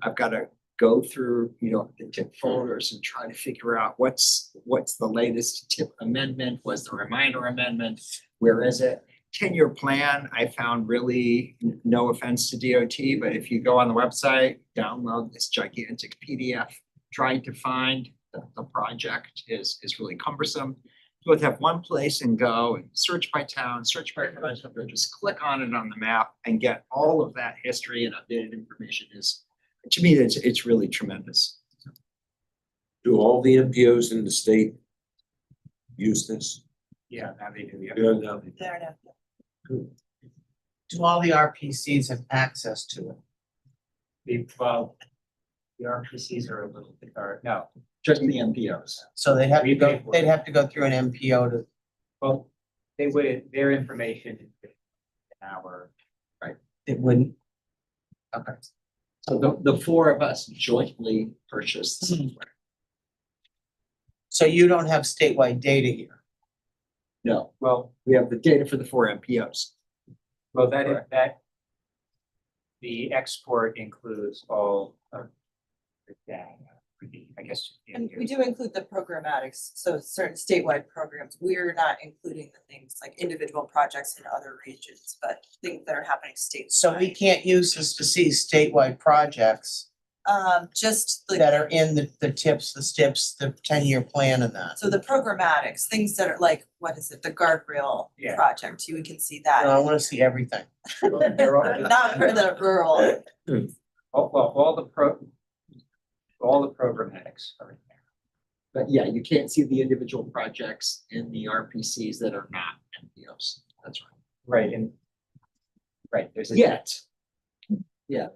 I've got to go through, the tip folders and try to figure out what's the latest tip amendment, was the reminder amendment, where is it? 10-year plan, I found really, no offense to DOT, but if you go on the website, download this gigantic PDF, trying to find the project is really cumbersome. You both have one place and go and search by town, search by project, or just click on it on the map and get all of that history and updated information is, to me, it's really tremendous. Do all the MPOs in the state use this? Yeah, now they do. Yeah. Yeah, no. There now. Do all the RPCs have access to it? Well, the RPCs are a little bit, no, just the MPOs. So they'd have We to go, pay for it. they'd have to go through an MPO to, Well, they would, their information is our, it wouldn't. Okay. So the 4 of us jointly purchased the software. So you don't have statewide data here? No, well, we have the data for the 4 MPOs. well, that the export includes all of the data. I guess. And we do include the programmatics, so certain statewide programs, we're not including the things like individual projects in other regions, but things that are happening statewide. So we can't use this to see statewide projects Just like, that are in the tips, the STIPs, the 10-year plan and that. so the programmatics, things that are like, what is it, the guardrail Yeah. project, you can see No, that. I wanna see everything. Not for the rural. All the programmatics are in there. But yeah, you can't see the individual projects in the RPCs that are not MPOs. That's right. Right, and, right, there's a. Yet. Yeah.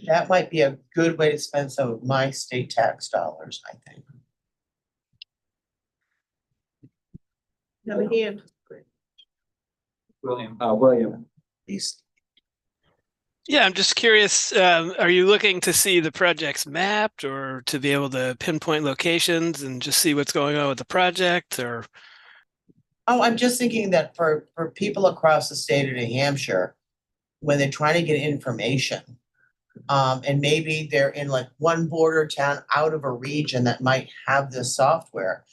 That might be a good way to spend some of my state tax dollars, I think. Have a hand. William. These, Yeah, I'm just curious, are you looking to see the projects mapped or to be able to pinpoint locations and just see what's going on with the project or? oh, I'm just thinking that for people across the state of New Hampshire, when they're trying to get information, and maybe they're in like one border town out of a region that might have this software.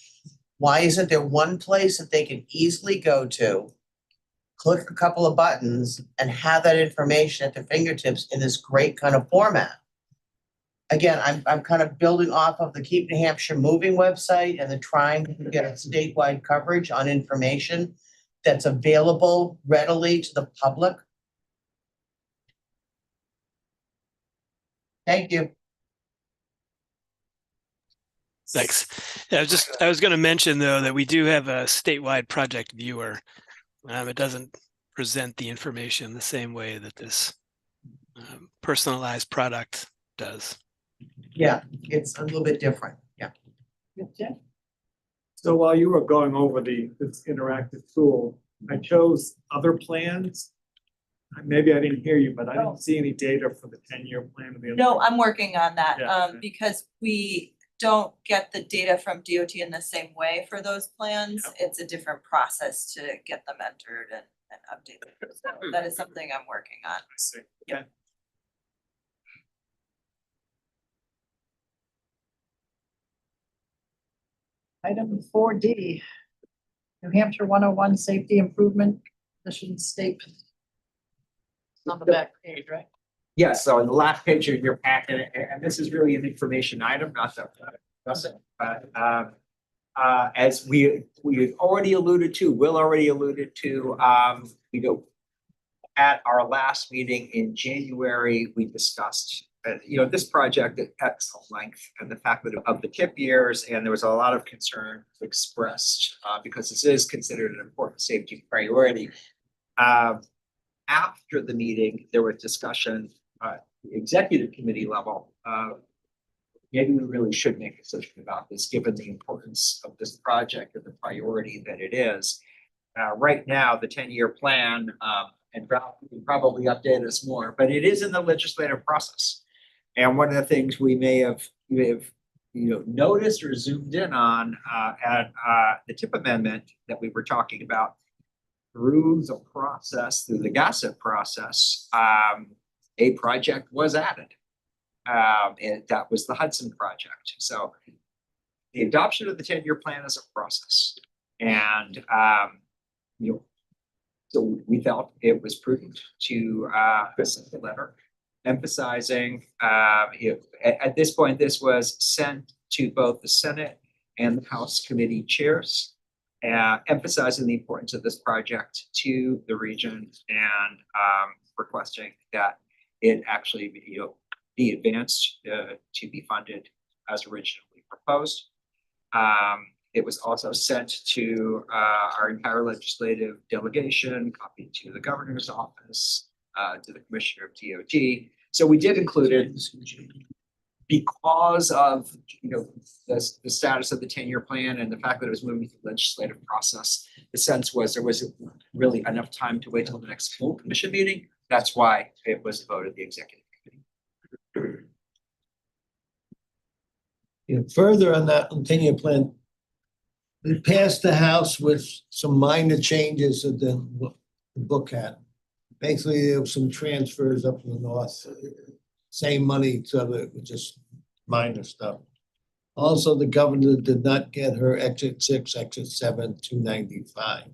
Why isn't there one place that they can easily go to, click a couple of buttons and have that information at their fingertips in this great kind of format? Again, I'm kind of building off of the Keep New Hampshire Moving website and the trying to get statewide coverage on information that's available readily to the public. Thank you. Thanks. Yeah, I was going to mention though that we do have a statewide project viewer. It doesn't present the information the same way that this personalized product does. Yeah, it's a little bit different. Yeah. So while you were going over this interactive tool, I chose other plans. Maybe I didn't hear you, but I didn't see any data for the 10-year plan. Of the No, I'm working on that, Yeah, okay. because we don't get the data from DOT in the same way for those plans. Yep. It's a different process to get them entered and updated. So that is something I'm working on. I see. Yeah. Item 4D, New Hampshire 101 Safety Improvement Mission Statement. It's on the back page, right? Yes, so on the last page of your packet, and this is really an information item, not that, but as we already alluded to, Will already alluded to, at our last meeting in January, we discussed, this project at some length and the fact that of the tip years, and there was a lot of concern expressed because this is considered an important safety priority. After the meeting, there was discussion the executive committee level. Maybe we really should make a decision about this, given the importance of this project and the priority that it is. Right now, the 10-year plan, and Ralph can probably update us more, but it is in the legislative process. And one of the things we may have noticed or zoomed in on at the TIP amendment that we were talking about, through the process, through the GASSET process, a project was added. And that was the Hudson project. So the adoption of the 10-year plan is a process. And, so we felt it was prudent to send a letter emphasizing, at this point, this was sent to both the Senate and the House committee chairs, emphasizing the importance of this project to the region and requesting that it actually be advanced to be funded as originally proposed. It was also sent to our entire legislative delegation, copied to the governor's office, to the commissioner of DOT. So we did include it because of the status of the 10-year plan and the fact that it was moving through the legislative process. The sense was there wasn't really enough time to wait till the next full commission meeting. That's why it was voted the executive committee. Further on that 10-year plan, we passed the House with some minor changes that the book had. Basically, there were some transfers up in the north, same money, so that it was just minor stuff. Also, the governor did not get her exit 6, exit 7, 295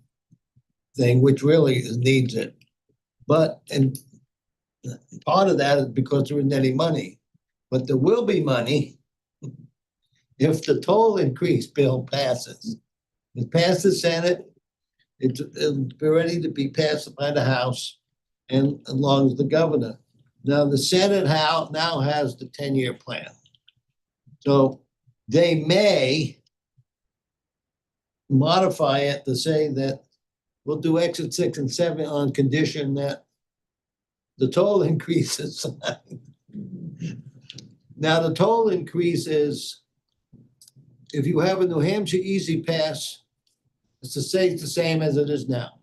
thing, which really needs it. But, and part of that is because there isn't any money, but there will be money if the toll increase bill passes. It passed the Senate, it'll be ready to be passed by the House, and as long as the governor. Now, the Senate now has the 10-year plan. So they may modify it to say that we'll do exit 6 and 7 on condition that the toll increases. Now, the toll increase is, if you have a New Hampshire Easy Pass, it's the same as it is now.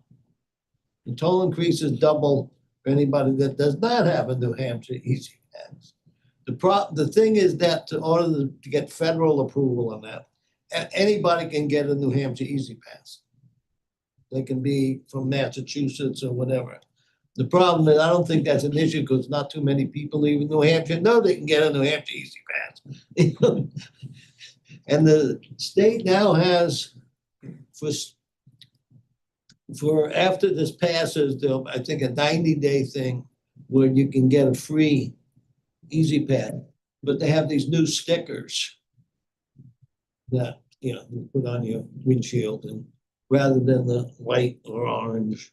The toll increase is double for anybody that does not have a New Hampshire Easy Pass. The thing is that in order to get federal approval on that, anybody can get a New Hampshire Easy Pass. They can be from Massachusetts or whatever. The problem is, I don't think that's an issue because not too many people leave in New Hampshire know they can get a New Hampshire Easy Pass. And the state now has, for after this passes, I think a 90-day thing where you can get a free Easy Pass, but they have these new stickers that, you put on your windshield, and rather than the white or orange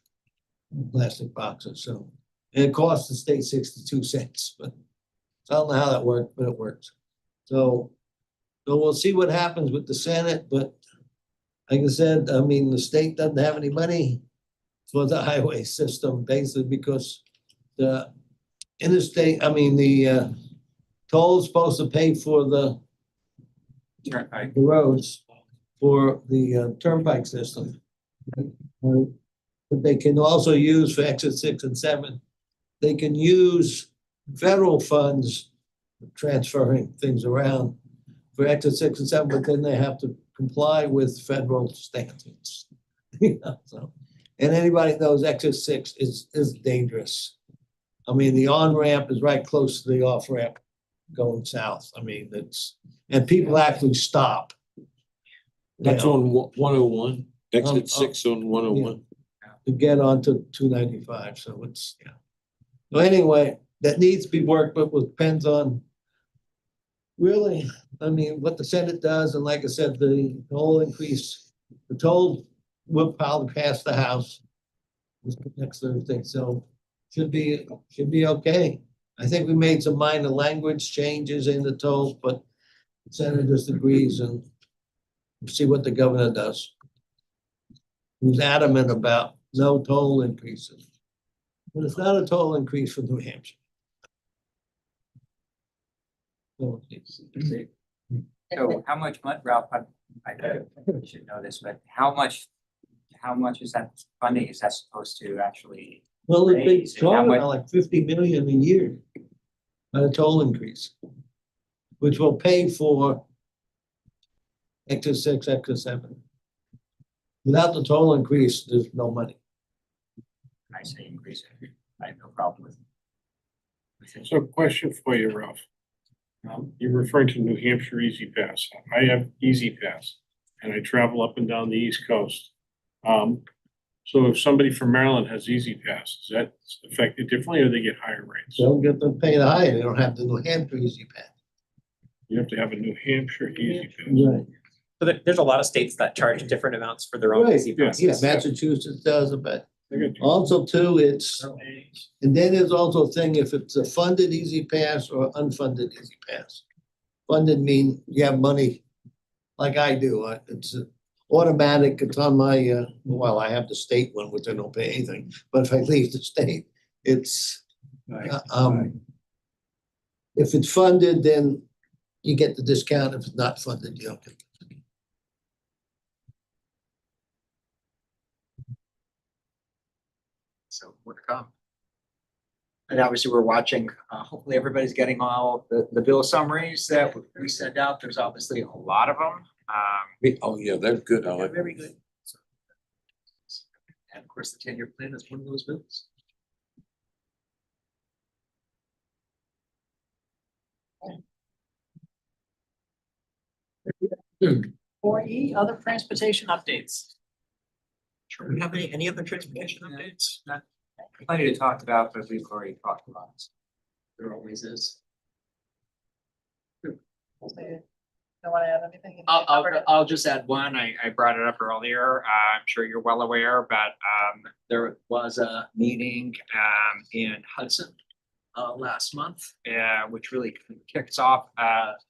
plastic boxes. So, and it costs the state 62 cents, but I don't know how that worked, but it works. So we'll see what happens with the Senate, but like I said, I mean, the state doesn't have any money for the highway system, basically because the interstate, the toll is supposed to pay for the roads for the turnpike system. But they can also use for exit 6 and 7. They can use federal funds transferring things around for exit 6 and 7, but then they have to comply with federal standards. So, and anybody knows exit 6 is dangerous. I mean, the on-ramp is right close to the off-ramp going south. I mean, and people actually stop. That's on 101, exit 6 on 101. To get onto 295, so it's, Well, anyway, that needs to be worked, but it depends on really, what the Senate does, and like I said, the toll increase, the toll will probably pass the House next Thursday, so should be okay. I think we made some minor language changes in the tolls, but the Senate just agrees, and see what the governor does. He's adamant about no toll increases, but it's not a toll increase for New Hampshire. So how much money, Ralph, I should know this, but how much is that funding? Is that supposed to actually? Well, they raise? And how talk much- about like 50 million a year on a toll increase, which will pay for exit 6, exit 7. Without the toll increase, there's no money. I say increase it. I have no problem with it. So question for you, Ralph. You're referring to New Hampshire Easy Pass. I have Easy Pass and I travel up and down the East Coast. So if somebody from Maryland has Easy Pass, does that affect it differently or they get higher rates? They'll get them paid higher. They don't have the New Hampshire Easy Pass. You have to have a New Hampshire Easy Pass. Right. So there's a lot of states that charge different amounts for their own Right, easy passes. yeah, Massachusetts does, but I got you. also too, and then there's also a thing if it's a funded Easy Pass or unfunded Easy Pass. Funded mean you have money, like I do. It's automatic. It's on my well, I have the state one, which I don't pay anything. But if I leave the state, it's if it's funded, then you get the discount. If it's not funded, you don't get. So more to come. And obviously, we're watching, hopefully everybody's getting all the bill summaries that we send out. There's obviously a lot of them. Oh, yeah, they're good. I like Very good. And of course, the 10-year plan is one of those bills. 4E, other transportation updates. Sure, we have any other transportation updates? Plenty to talk about, but we've already talked about it. There always is. Don't want to add anything? I'll just add one. I brought it up earlier. I'm sure you're well aware, but there was a meeting in Hudson last month, which really kicks off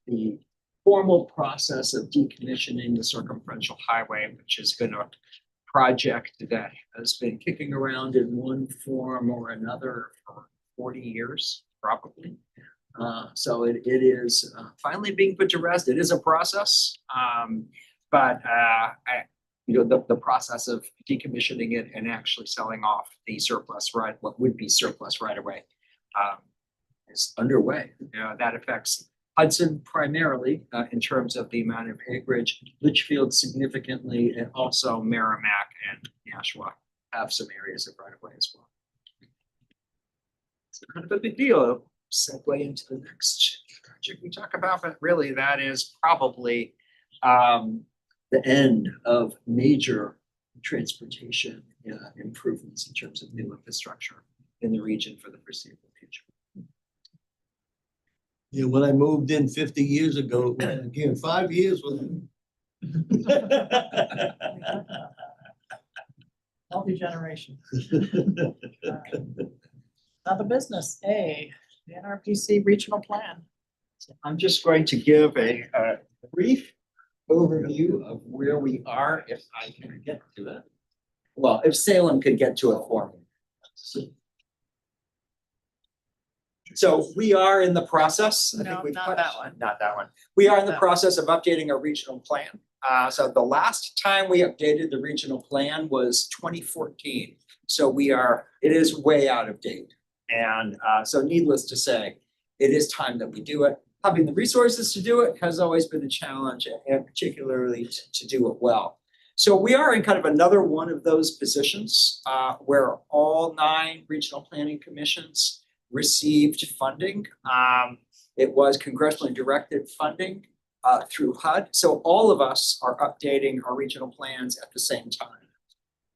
the formal process of decommissioning the circumferential highway, which has been a project that has been kicking around in one form or another for 40 years, probably. So it is finally being put to rest. It is a process, but the process of decommissioning it and actually selling off the surplus what would be surplus right away is underway. That affects Hudson primarily in terms of the amount of acreage, Litchfield significantly, and also Merrimack and Nashua have some areas of right of way as well. It's kind of a big deal. Segue into the next project we talk about, but really that is probably the end of major transportation improvements in terms of new infrastructure in the region for the foreseeable future. Yeah, when I moved in 50 years ago, again, 5 years with Healthy generation. Another business, A, the NRPC regional plan. I'm just going to give a brief overview of where we are, if I can get to it. Well, if Salem could get to it for me. So we are in the process. I think we've not that one. Not that one. We are in the process of updating our regional plan. So the last time we updated the regional plan was 2014. So it is way out of date. And so needless to say, it is time that we do it. Having the resources to do it has always been a challenge, and particularly to do it well. So we are in kind of another one of those positions where all 9 regional planning commissions received funding. It was congressionally directed funding through HUD. So all of us are updating our regional plans at the same time,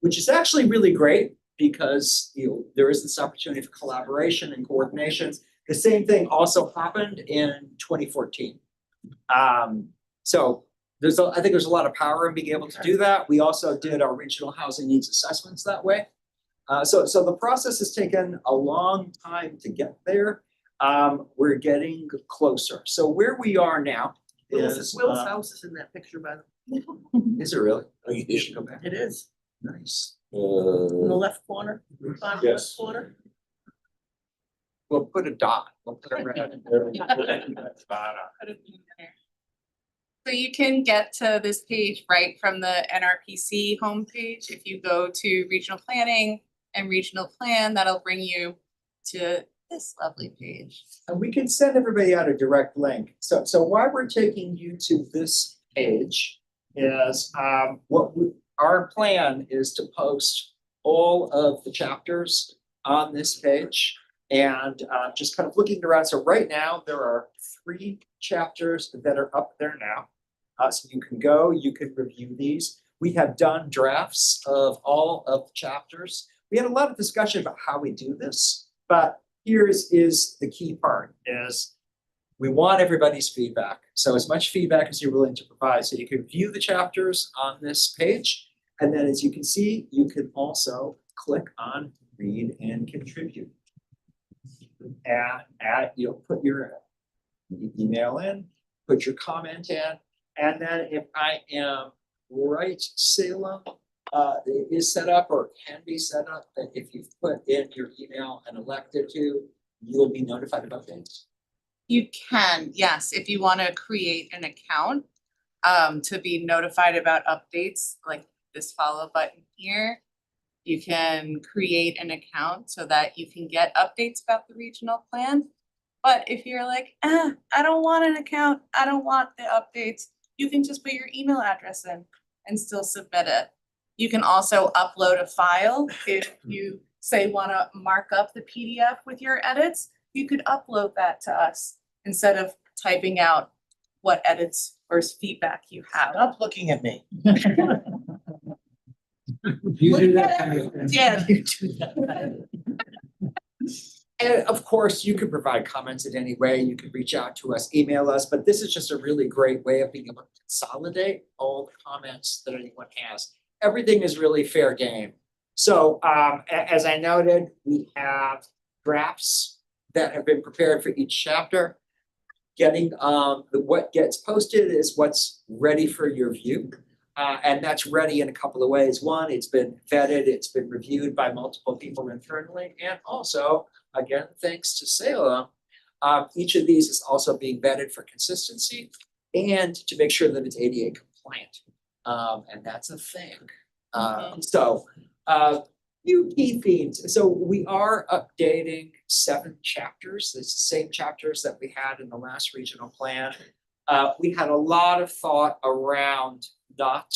which is actually really great because there is this opportunity for collaboration and coordination. The same thing also happened in 2014. So I think there's a lot of power in being able to do that. We also did our regional housing needs assessments that way. So the process has taken a long time to get there. We're getting closer. So where we are now is Will's house is in that picture, by the way. Is it really? Oh, you should go back. It is, Nice. in the left corner, bottom left Yes. corner. We'll put a dot. We'll put a red. So you can get to this page right from the NRPC homepage. If you go to regional planning and regional plan, that'll bring you to this lovely page. And we can send everybody out a direct link. So why we're taking you to this page is our plan is to post all of the chapters on this page and just kind of looking around. So right now there are 3 chapters that are up there now. So you can go, you can review these. We have done drafts of all of the chapters. We had a lot of discussion about how we do this, but here's the key part is we want everybody's feedback. So as much feedback as you're willing to provide. So you can view the chapters on this page. And then as you can see, you can also click on read and contribute. And you'll put your email in, put your comment in. And then if I am right, Salem is set up or can be set up that if you've put in your email and elected to, you'll be notified about things. You can, yes, if you want to create an account to be notified about updates, like this follow button here. You can create an account so that you can get updates about the regional plan. But if you're like, I don't want an account, I don't want the updates, you can just put your email address in and still submit it. You can also upload a file. If you say want to mark up the PDF with your edits, you could upload that to us instead of typing out what edits or feedback you have. Stop looking at me. You do that kind of thing. Yeah. You do that. And of course, you can provide comments in any way. You can reach out to us, email us, but this is just a really great way of being able to consolidate all the comments that anyone has. Everything is really fair game. So as I noted, we have drafts that have been prepared for each chapter. Getting what gets posted is what's ready for your view. And that's ready in a couple of ways. One, it's been vetted, it's been reviewed by multiple people internally, and also, again, thanks to Salem, each of these is also being vetted for consistency and to make sure that it's ADA compliant. And that's a thing. Few key themes. So we are updating 7 chapters. It's the same chapters that we had in the last regional plan. We had a lot of thought around not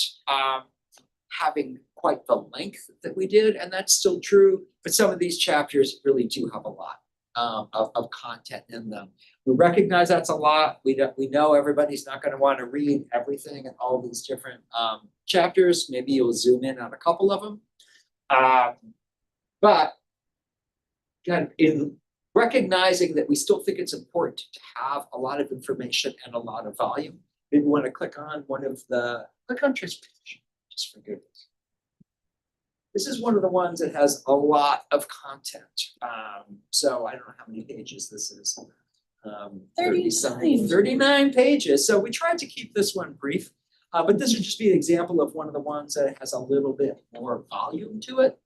having quite the length that we did, and that's still true, but some of these chapters really do have a lot of content in them. We recognize that's a lot. We know everybody's not going to want to read everything in all these different chapters. Maybe you'll zoom in on a couple of them. But again, in recognizing that we still think it's important to have a lot of information and a lot of volume, maybe want to click on transportation, just for goodness. This is one of the ones that has a lot of content. So I don't know how many pages this is. 39 pages. So we tried to keep this one brief, but this would just be an example of one of the ones that has a little bit more volume to it.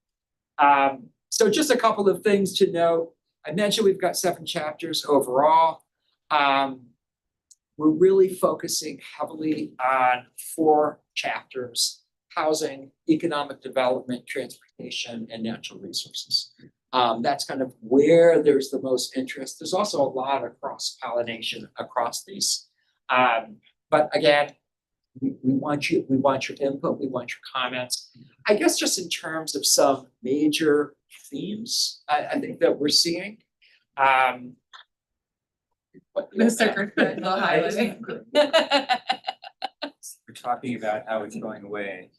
So just a couple of things to note. I mentioned we've got 7 chapters overall. We're really focusing heavily on 4 chapters: housing, economic development, transportation, and natural resources. That's kind of where there's the most interest. There's also a lot of cross-pollination across these. But again, we want your input, we want your comments. I guess just in terms of some major themes, I think that we're seeing. Mr. Griffin, the highlight. We're talking about how it's going away.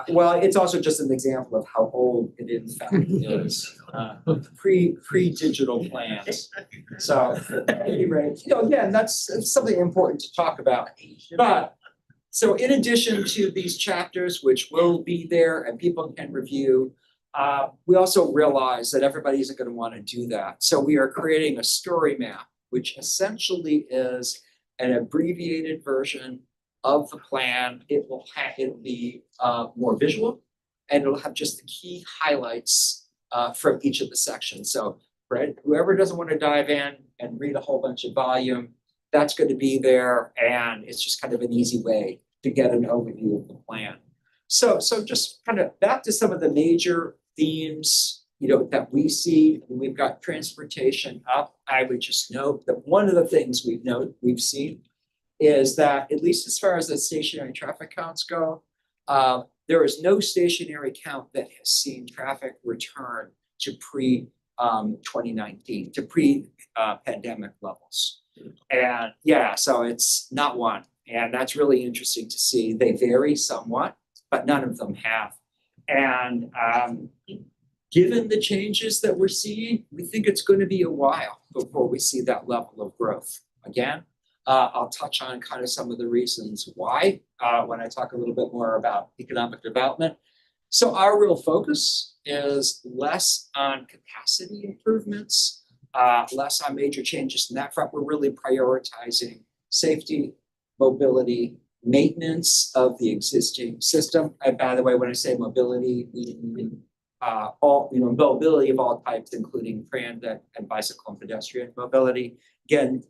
Well, it's also just an example of how old it in fact is. Pre-digital plans. So at any rate, again, that's something important to talk about. But so in addition to these chapters, which will be there and people can review, we also realize that everybody isn't going to want to do that. So we are creating a story map, which essentially is an abbreviated version of the plan. It'll be more visual, and it'll have just the key highlights from each of the sections. So, right, whoever doesn't want to dive in and read a whole bunch of volume, that's going to be there, and it's just kind of an easy way to get an overview of the plan. So just kind of back to some of the major themes, that we see. We've got transportation up. I would just note that one of the things we've seen is that, at least as far as the stationary traffic counts go, there is no stationary count that has seen traffic return to pre-2019, to pre-pandemic levels. And yeah, so it's not one. And that's really interesting to see. They vary somewhat, but none of them have. And given the changes that we're seeing, we think it's going to be a while before we see that level of growth. Again, I'll touch on kind of some of the reasons why when I talk a little bit more about economic development. So our real focus is less on capacity improvements, less on major changes in that front. We're really prioritizing safety, mobility, maintenance of the existing system. And by the way, when I say mobility, we mean mobility of all types, including transit and bicycle and pedestrian mobility. Again,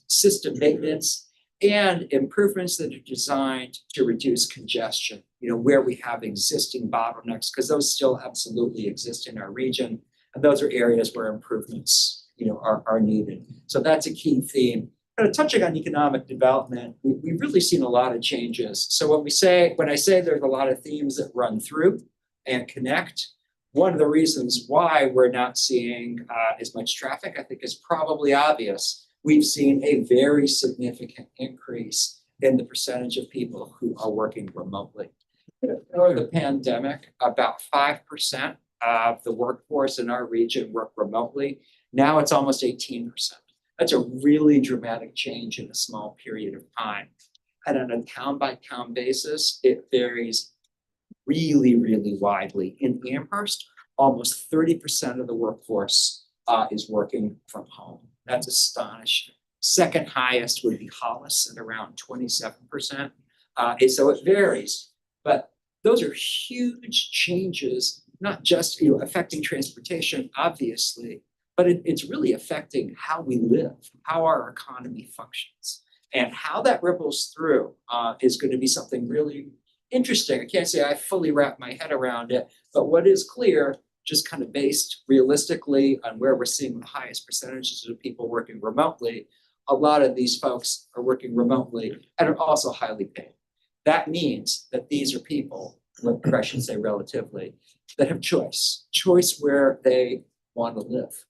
system maintenance and improvements that are designed to reduce congestion, where we have existing bottlenecks, because those still absolutely exist in our region. And those are areas where improvements, are needed. So that's a key theme. Kind of touching on economic development, we've really seen a lot of changes. So when I say there's a lot of themes that run through and connect, one of the reasons why we're not seeing as much traffic, I think, is probably obvious. we've seen a very significant increase in the percentage of people who are working remotely. Before the pandemic, about 5% of the workforce in our region work remotely. Now it's almost 18%. That's a really dramatic change in a small period of time. And on a town by town basis, it varies really, really widely. In Amherst, almost 30% of the workforce is working from home. That's astonishing. Second highest would be Hollis at around 27%. So it varies, but those are huge changes, not just affecting transportation, obviously, but it's really affecting how we live, how our economy functions, and how that ripples through is going to be something really interesting. I can't say I fully wrap my head around it, but what is clear, just kind of based realistically on where we're seeing the highest percentages of people working remotely, a lot of these folks are working remotely and are also highly paid. That means that these are people, or I should say relatively, that have choice where they want to live.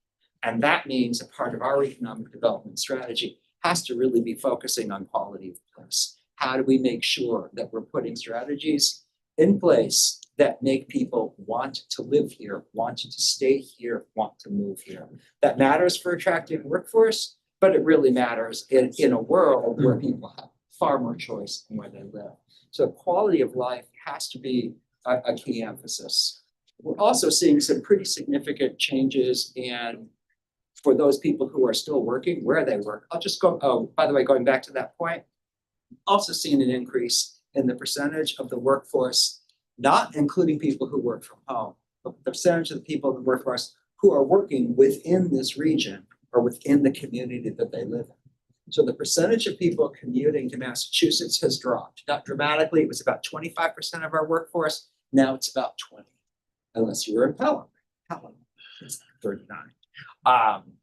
And that means a part of our economic development strategy has to really be focusing on quality of place. How do we make sure that we're putting strategies in place that make people want to live here, want to stay here, want to move here? That matters for attracting workforce, but it really matters in a world where people have far more choice in where they live. So quality of life has to be a key emphasis. We're also seeing some pretty significant changes for those people who are still working, where they work. I'll just go, by the way, going back to that point, also seeing an increase in the percentage of the workforce, not including people who work from home, but the percentage of the people in the workforce who are working within this region or within the community that they live in. So the percentage of people commuting to Massachusetts has dropped. Not dramatically, it was about 25% of our workforce. Now it's about 20, unless you're in Pelham. It's 39.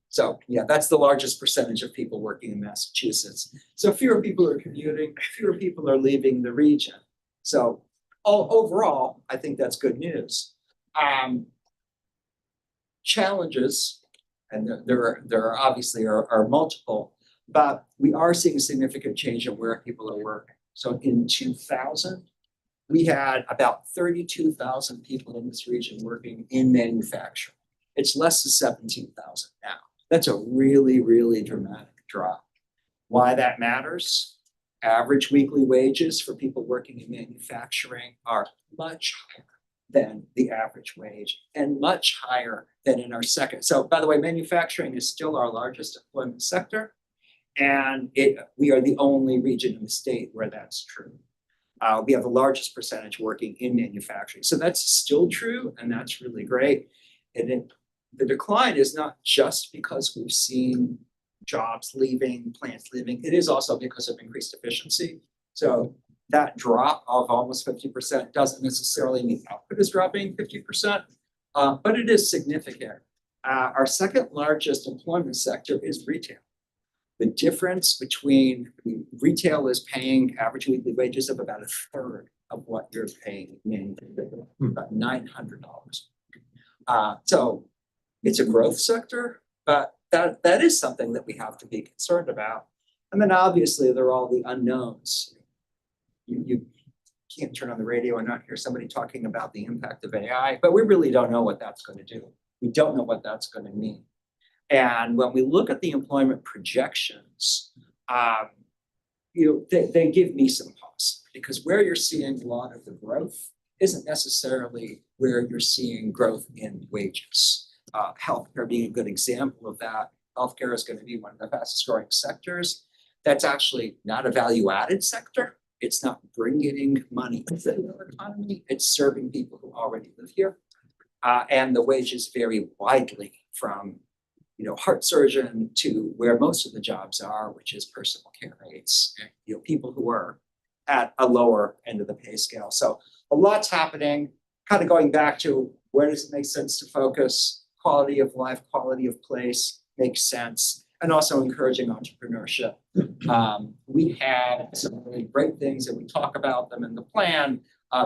So yeah, that's the largest percentage of people working in Massachusetts. So fewer people are commuting, fewer people are leaving the region. So overall, I think that's good news. Challenges, and there are obviously are multiple, but we are seeing a significant change in where people are working. So in 2000, we had about 32,000 people in this region working in manufacturing. It's less than 17,000 now. That's a really, really dramatic drop. Why that matters? Average weekly wages for people working in manufacturing are much higher than the average wage and much higher than in our second. So by the way, manufacturing is still our largest employment sector, and we are the only region in the state where that's true. We have the largest percentage working in manufacturing. So that's still true, and that's really great. And the decline is not just because we've seen jobs leaving, plants leaving. It is also because of increased efficiency. So that drop of almost 50% doesn't necessarily mean output is dropping 50%, but it is significant. Our second largest employment sector is retail. The difference between retail is paying average weekly wages of about a third of what you're paying in about $900. So it's a growth sector, but that is something that we have to be concerned about. And then obviously there are all the unknowns. You can't turn on the radio and not hear somebody talking about the impact of AI, but we really don't know what that's going to do. We don't know what that's going to mean. And when we look at the employment projections, they give me some pause, because where you're seeing a lot of the growth isn't necessarily where you're seeing growth in wages. Healthcare being a good example of that. Healthcare is going to be one of the fastest growing sectors. That's actually not a value-added sector. It's not bringing money into the economy. It's serving people who already live here. And the wages vary widely from heart surgeon to where most of the jobs are, which is personal care aides, people who are at a lower end of the pay scale. So a lot's happening, kind of going back to where does it make sense to focus? Quality of life, quality of place makes sense, and also encouraging entrepreneurship. We have some really great things, and we talk about them in the plan.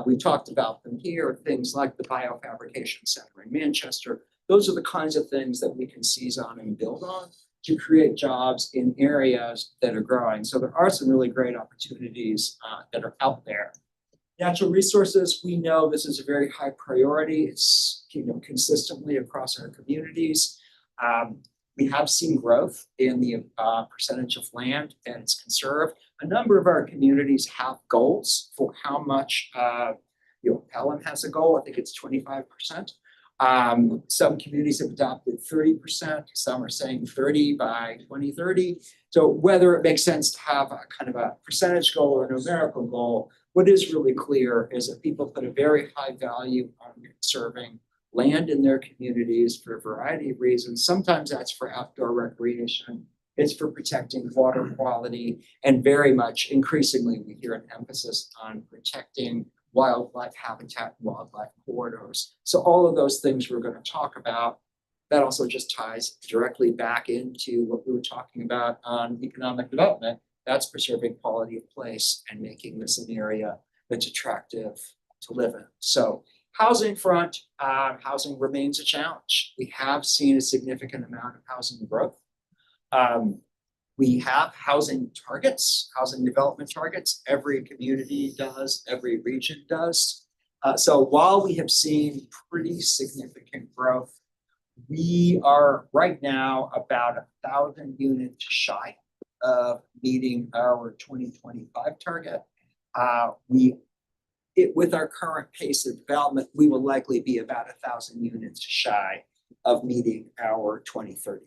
We talked about them here, things like the Biofabrication Center in Manchester. Those are the kinds of things that we can seize on and build on. to create jobs in areas that are growing. So there are some really great opportunities that are out there. Natural resources, we know this is a very high priority. It's consistently across our communities. We have seen growth in the percentage of land that's conserved. A number of our communities have goals for how much, Pelham has a goal, I think it's 25%. Some communities have adopted 30%, some are saying 30 by 2030. So whether it makes sense to have a kind of a percentage goal or a numerical goal, what is really clear is that people put a very high value on conserving land in their communities for a variety of reasons. Sometimes that's for outdoor recreation, it's for protecting water quality, and very much increasingly we hear an emphasis on protecting wildlife habitat, wildlife corridors. So all of those things we're going to talk about. That also just ties directly back into what we were talking about on economic development. That's preserving quality of place and making this an area that's attractive to live in. So housing front, housing remains a challenge. We have seen a significant amount of housing growth. We have housing targets, housing development targets. Every community does, every region does. So while we have seen pretty significant growth, we are right now about 1,000 units shy of meeting our 2025 target. With our current pace of development, we will likely be about 1,000 units shy of meeting our 2030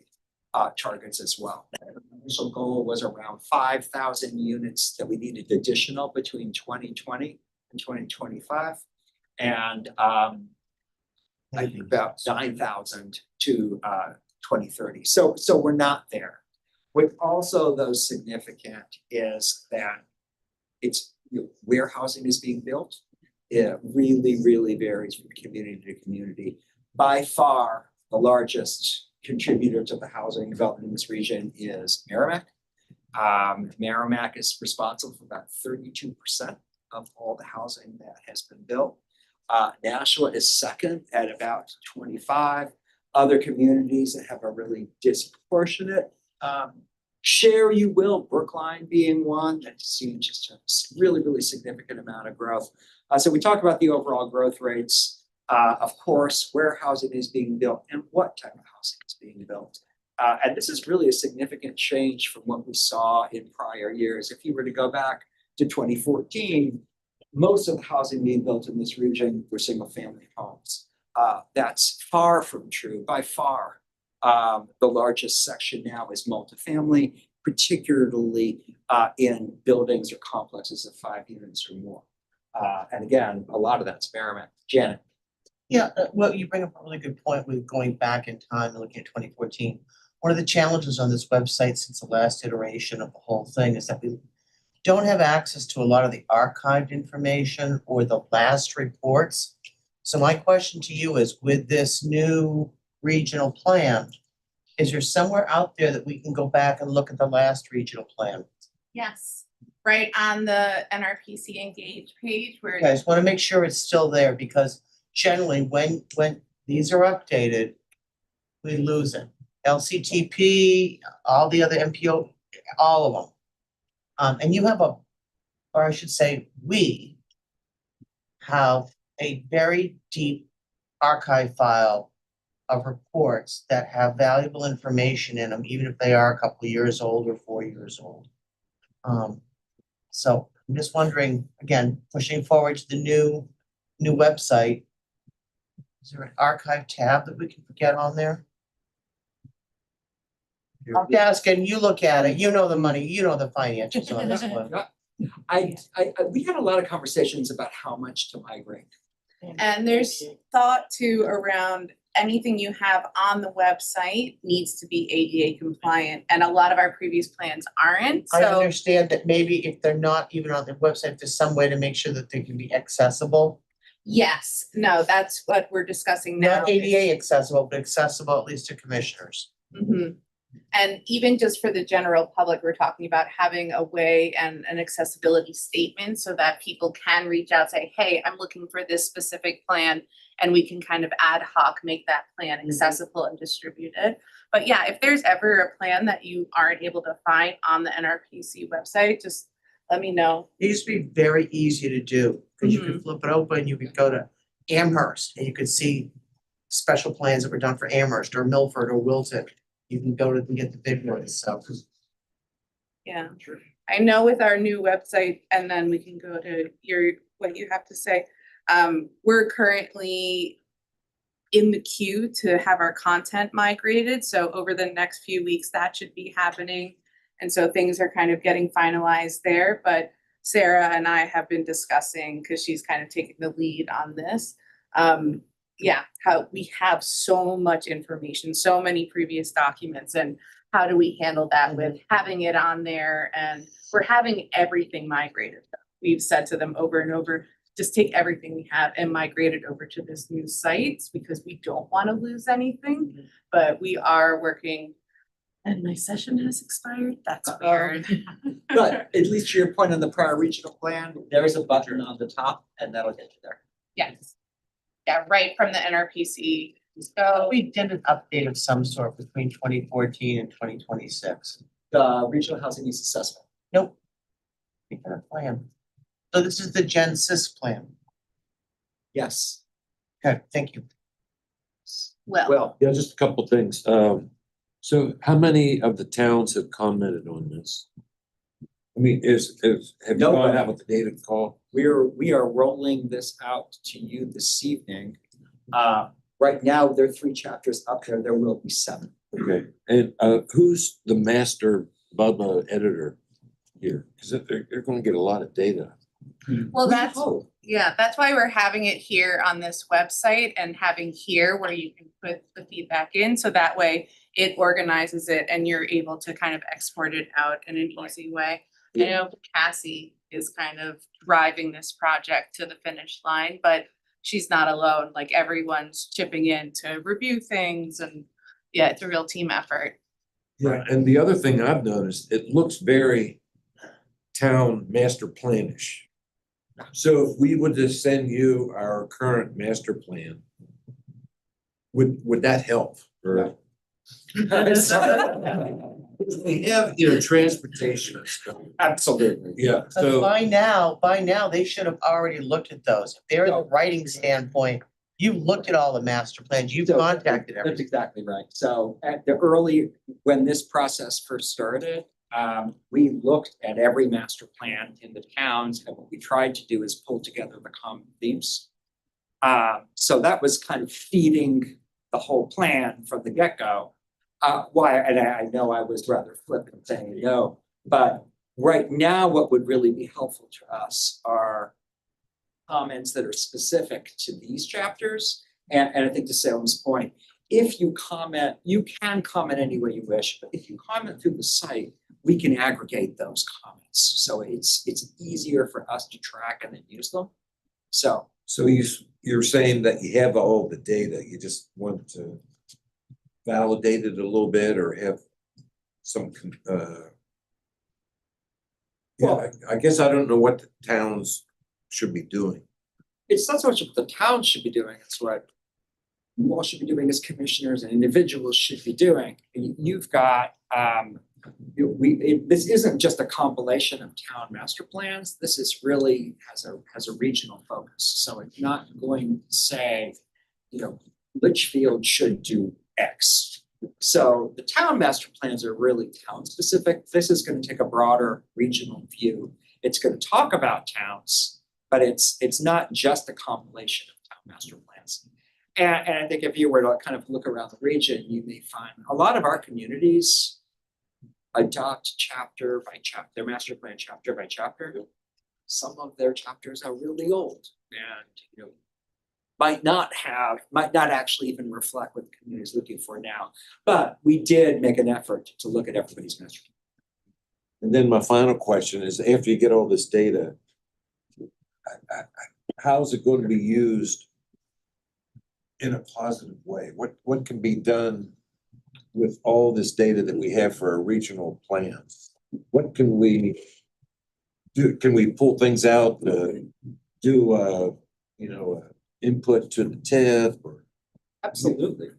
targets as well. The initial goal was around 5,000 units that we needed additional between 2020 and 2025. And I think about 9,000 to 2030. So we're not there. What also though significant is that it's where housing is being built. It really, really varies from community to community. By far, the largest contributor to the housing development in this region is Merrimack. Merrimack is responsible for about 32% of all the housing that has been built. Nashua is second at about 25. Other communities that have a really disproportionate share, you will, Brookline being one that's seen just a really, really significant amount of growth. So we talk about the overall growth rates, of course, where housing is being built and what type of housing is being built. And this is really a significant change from what we saw in prior years. If you were to go back to 2014, most of the housing being built in this region were single family homes. That's far from true. By far, the largest section now is multifamily, particularly in buildings or complexes of 5 units or more. And again, a lot of that's Merrimack. Janet. Yeah, well, you bring up a really good point with going back in time and looking at 2014. One of the challenges on this website since the last iteration of the whole thing is that we don't have access to a lot of the archived information or the last reports. So my question to you is, with this new regional plan, is there somewhere out there that we can go back and look at the last regional plan? Yes, right on the NRPC Engage page where. Okay, I just want to make sure it's still there because generally when these are updated, we lose it. LCTP, all the other MPO, all of them. And you have or I should say, we have a very deep archive file of reports that have valuable information in them, even if they are a couple of years old or 4 years old. So I'm just wondering, again, pushing forward to the new website, is there an archive tab that we can get on there? I'm asking, you look at it, you know the money, you know the financials on this one. We had a lot of conversations about how much to migrate. And there's thought to around anything you have on the website needs to be ADA compliant, and a lot of our previous plans aren't. I So understand that maybe if they're not even on the website, there's some way to make sure that they can be accessible. yes, no, that's what we're discussing now. Not ADA accessible, but accessible at least to commissioners. Mhm. And even just for the general public, we're talking about having a way and an accessibility statement so that people can reach out, say, hey, I'm looking for this specific plan, and we can kind of ad hoc make that plan accessible and distributed. But yeah, if there's ever a plan that you aren't able to find on the NRPC website, just let me know. It used to be very easy to do, because you could flip it open, you could go to Amherst and you could see special plans that were done for Amherst or Milford or Wilton. You can go to and get the big ones, so. Yeah, I know with our new website, and then we can go to what you have to say. We're currently in the queue to have our content migrated. So over the next few weeks, that should be happening. And so things are kind of getting finalized there, but Sarah and I have been discussing, because she's kind of taking the lead on this. Yeah, how we have so much information, so many previous documents, and how do we handle that with having it on there? And we're having everything migrated. We've said to them over and over, just take everything we have and migrate it over to this new site, because we don't want to lose anything, but we are working. And my session has expired. That's weird. But at least to your point on the prior regional plan, there is a button on the top and that'll get you there. Yes. Yeah, right from the NRPC. So We did an update of some sort between 2014 and 2026. The regional housing needs assessment. Nope. We got a plan. So this is the Gen Sys plan. Yes. Okay, thank you. Well, Yeah, just a couple things. So how many of the towns have commented on this? I mean, have you gone out with the data call? we are rolling this out to you this evening. Right now, there are 3 chapters up there. There will be 7. Okay, and who's the master Bubba editor here? Because they're gonna get a lot of data. Well, that's why we're having it here on this website, and having here where you can put the feedback in, so that way it organizes it and you're able to kind of export it out in an easy way. I know Cassie is kind of driving this project to the finish line, but she's not alone. Like, everyone's chipping in to review things, and yeah, it's a real team effort. Yeah, and the other thing I've noticed, it looks very town master planish. So if we would just send you our current master plan, would that help? Or we have, transportation and stuff. Absolutely. Yeah, But so by now, they should have already looked at those. If they're in the writing standpoint, you've looked at all the master plans, you've contacted That's everything. exactly right. So when this process first started, we looked at every master plan in the towns, and what we tried to do is pull together the common themes. So that was kind of feeding the whole plan from the get-go. And I know I was rather flippant saying no, but right now, what would really be helpful to us are comments that are specific to these chapters. And I think to Salem's point, if you comment, you can comment any way you wish, but if you comment through the site, we can aggregate those comments. So it's easier for us to track and then use them. So you're saying that you have all the data, you just want to validate it a little bit or have some, I guess I don't know what the towns should be doing. it's not so much what the town should be doing, it's what you all should be doing as commissioners and individuals should be doing. You've got, this isn't just a compilation of town master plans. This is really has a regional focus. So it's not going to say, Litchfield should do X. So the town master plans are really town specific. This is going to take a broader regional view. It's going to talk about towns, but it's not just a compilation of town master plans. And I think if you were to kind of look around the region, you may find a lot of our communities adopt chapter by chapter, their master plan chapter by chapter. Some of their chapters are really old and, might not actually even reflect what the community is looking for now. But we did make an effort to look at everybody's master plan. And then my final question is, after you get all this data, how is it going to be used in a positive way? What can be done with all this data that we have for our regional plans, what can we do? Can we pull things out, do, input to the TIF or? Absolutely.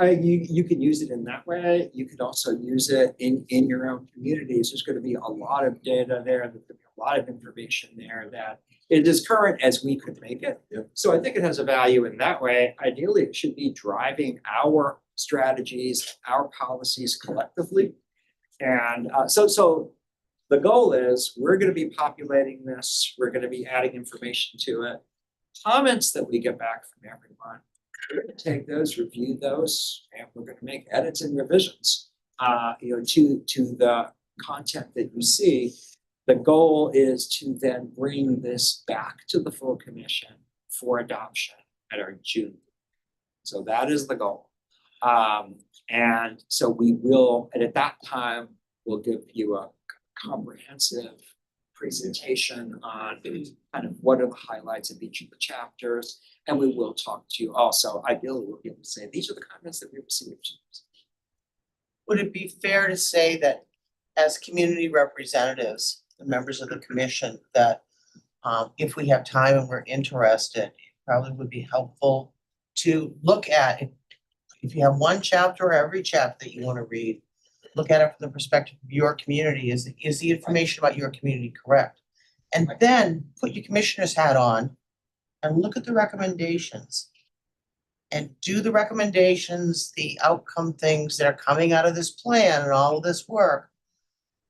You could use it in that way. You could also use it in your own communities. There's going to be a lot of data there. There's going to be a lot of information there that is as current as we could make it. Yep. So I think it has a value in that way. Ideally, it should be driving our strategies, our policies collectively. And so the goal is we're going to be populating this. We're going to be adding information to it. Comments that we get back from everyone, we're going to take those, review those, and we're going to make edits and revisions, to the content that you see. The goal is to then bring this back to the full commission for adoption at our June. So that is the goal. And so we will, and at that time, we'll give you a comprehensive presentation on kind of what are the highlights of each of the chapters. And we will talk to you also. Ideally, we'll be able to say, these are the comments that we received. Would it be fair to say that as community representatives, the members of the commission, that if we have time and we're interested, it probably would be helpful to look at, if you have one chapter or every chapter that you want to read, look at it from the perspective of your community. Is the information about your community correct? And then put your commissioner's hat on and look at the recommendations. And do the recommendations, the outcome things that are coming out of this plan and all of this work,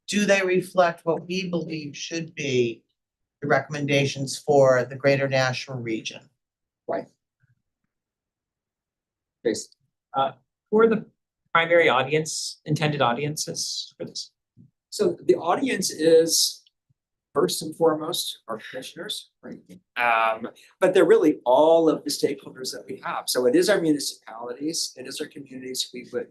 do they reflect what we believe should be the recommendations for the greater Nashua region? Right. Who are the primary intended audiences for this? So the audience is first and foremost our commissioners, right? But they're really all of the stakeholders that we have. So it is our municipalities, it is our communities we would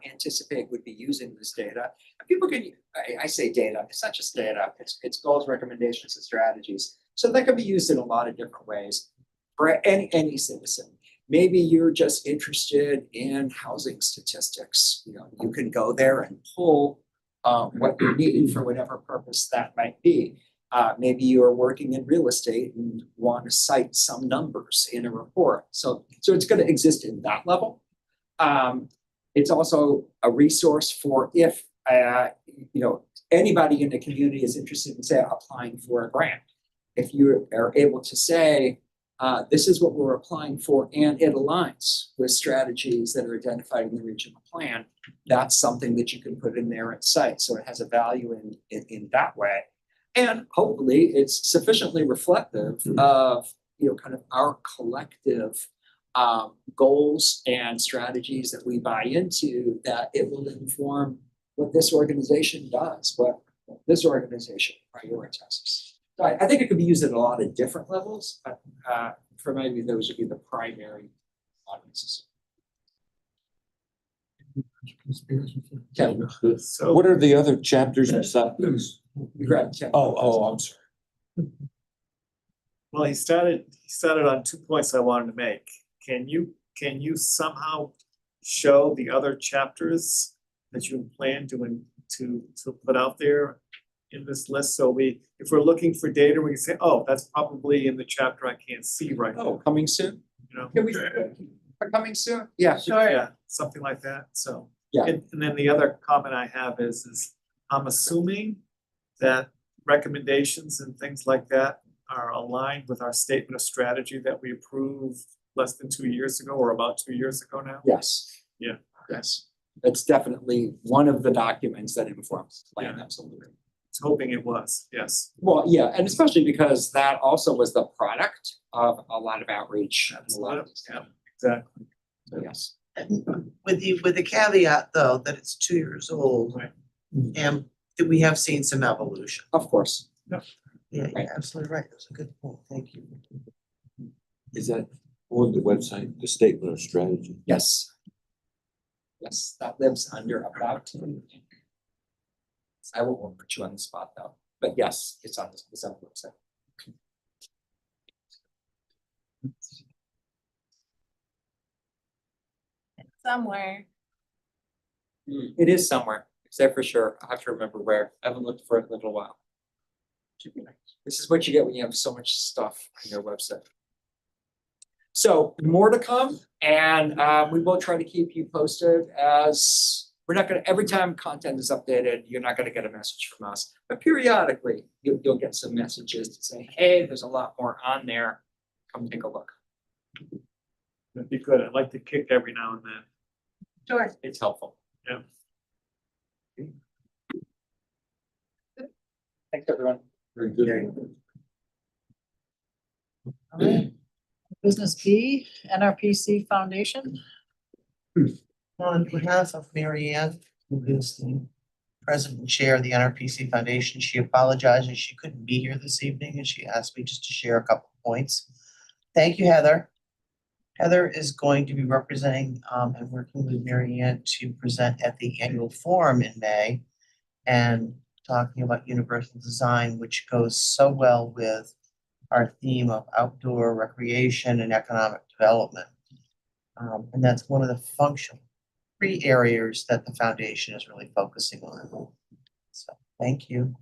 anticipate would be using this data. And people can, I say data, it's not just data, it's goals, recommendations, and strategies. So that can be used in a lot of different ways for any citizen. Maybe you're just interested in housing statistics. You can go there and pull what you need for whatever purpose that might be. Maybe you're working in real estate and want to cite some numbers in a report. So it's going to exist in that level. It's also a resource for if anybody in the community is interested in, say, applying for a grant. If you are able to say, this is what we're applying for, and it aligns with strategies that are identified in the regional plan, that's something that you can put in there at site. So it has a value in that way. And hopefully it's sufficiently reflective of, kind of our collective goals and strategies that we buy into, that it will inform what this organization does, what this organization prioritizes. So I think it could be used at a lot of different levels, but for maybe those would be the primary audiences. So what are the other chapters besides those? I'm sorry. Well, he started on 2 points I wanted to make. Can you somehow show the other chapters that you plan to put out there in this list? So if we're looking for data, we can say, oh, that's probably in the chapter I can't see right now. Oh, coming soon? Can we coming soon? Yeah. Sure. Yeah, something like that. So yeah. And then the other comment I have is I'm assuming that recommendations and things like that are aligned with our statement of strategy that we approved less than 2 years ago, or about 2 years ago now. Yes. Yeah. Yes. That's definitely one of the documents that informs the plan. Absolutely. I was hoping it was, yes. Well, yeah, and especially because that also was the product of a lot of outreach. And a lot of, exactly. So yes. With the caveat, though, that it's 2 years old, right, and that we have seen some evolution. Of course. Yep. Yeah, you're absolutely right. That's a good point. Thank you. Is that on the website, the statement of strategy? Yes. Yes, that lives under about. I won't put you on the spot though, but yes, it's on the website. Somewhere. It is somewhere, is that for sure? I have to remember where. I haven't looked for it in a little while. Should be nice. This is what you get when you have so much stuff on your website. So more to come, and we will try to keep you posted as we're not gonna, every time content is updated, you're not gonna get a message from us. But periodically, you'll get some messages to say, hey, there's a lot more on there. Come take a look. That'd be good. I'd like to kick every now and then. Sure. It's helpful. Yeah. Thanks, everyone. Very good. All right. Business B, NRPC Foundation. On behalf of Mary Ann, who is the president and chair of the NRPC Foundation, she apologizes she couldn't be here this evening, and she asked me just to share a couple of points. Thank you, Heather. Heather is going to be representing and working with Mary Ann to present at the annual forum in May and talking about universal design, which goes so well with our theme of outdoor recreation and economic development. And that's one of the functional 3 areas that the foundation is really focusing on. So thank you.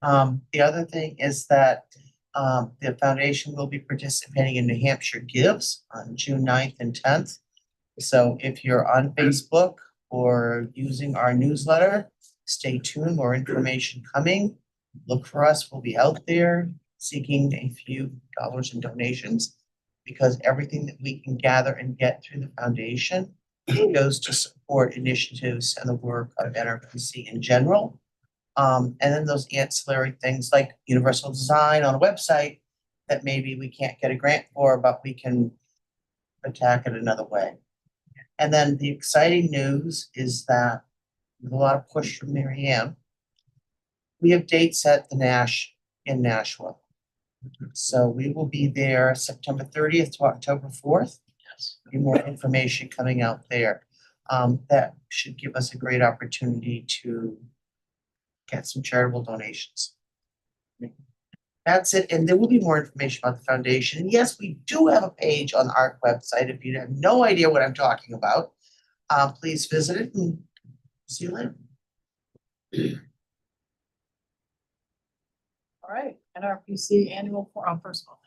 The other thing is that the foundation will be participating in New Hampshire Gives on June 9th and 10th. So if you're on Facebook or using our newsletter, stay tuned, more information coming. Look for us, we'll be out there seeking a few dollars in donations, because everything that we can gather and get through the foundation goes to support initiatives and the work of NRPC in general. And then those ancillary things like universal design on a website that maybe we can't get a grant for, but we can attack it another way. And then the exciting news is that with a lot of push from Mary Ann, we have dates at the Nash in Nashua. So we will be there September 30th to October 4th. Yes. Be more information coming out there. That should give us a great opportunity to get some charitable donations. That's it. And there will be more information about the foundation. And yes, we do have a page on our website. If you have no idea what I'm talking about, please visit it and see you later. All right, NRPC annual forum, first of all.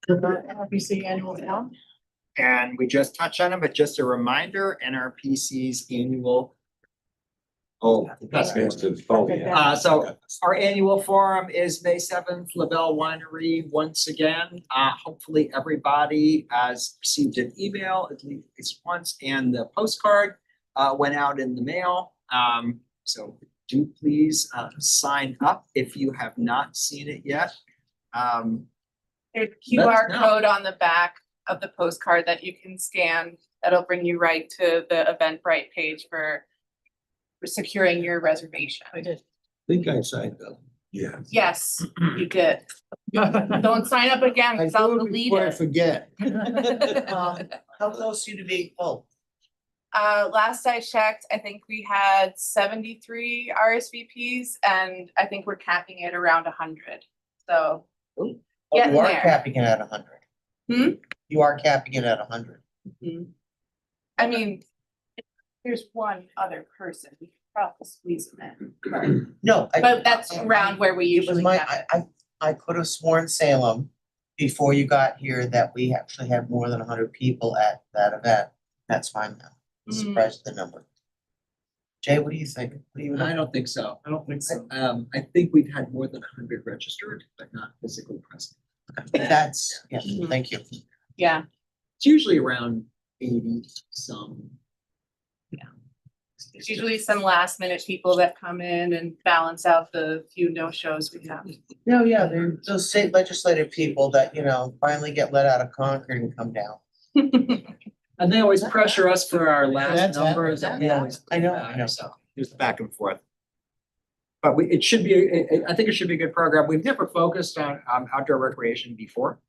NRPC annual forum. And we just touched on it, but just a reminder, NRPC's annual. Oh, that's good. So our annual forum is May 7th, LaBelle Winery once again. Hopefully everybody has received an email at least once, and the postcard went out in the mail. So do please sign up if you have not seen it yet. There's QR code on the back of the postcard that you can scan. That'll bring you right to the Eventbrite page for securing your reservation. I did. Think I signed up. Yeah. Yes, you did. Don't sign up again, because I'll delete Before I it. forget. How close are you to being full? Last I checked, I think we had 73 RSVPs, and I think we're capping it around 100. So getting You are there. capping it at 100. Hmm? You are capping it at 100. I mean, if there's one other person, we could probably squeeze them in. No. But that's around where we It was usually my, cap. I could have sworn Salem before you got here that we actually had more than 100 people at that event. That's fine now. I'm surprised at the number. Jay, what do you think? What do you I don't think so. I don't think so. I think we've had more than 100 registered, but not physically present. That's, yeah, thank you. Yeah. It's usually around 80 some. There's usually some last minute people that come in and balance out the few no-shows we have. No, yeah, they're those state legislative people that, you know, finally get let out of Concord and come down. And they always pressure us for our last That's numbers. and we Yeah, always I know, put it I back, know. So there's back and forth. But it should be, I think it should be a good program. We've never focused on outdoor recreation before.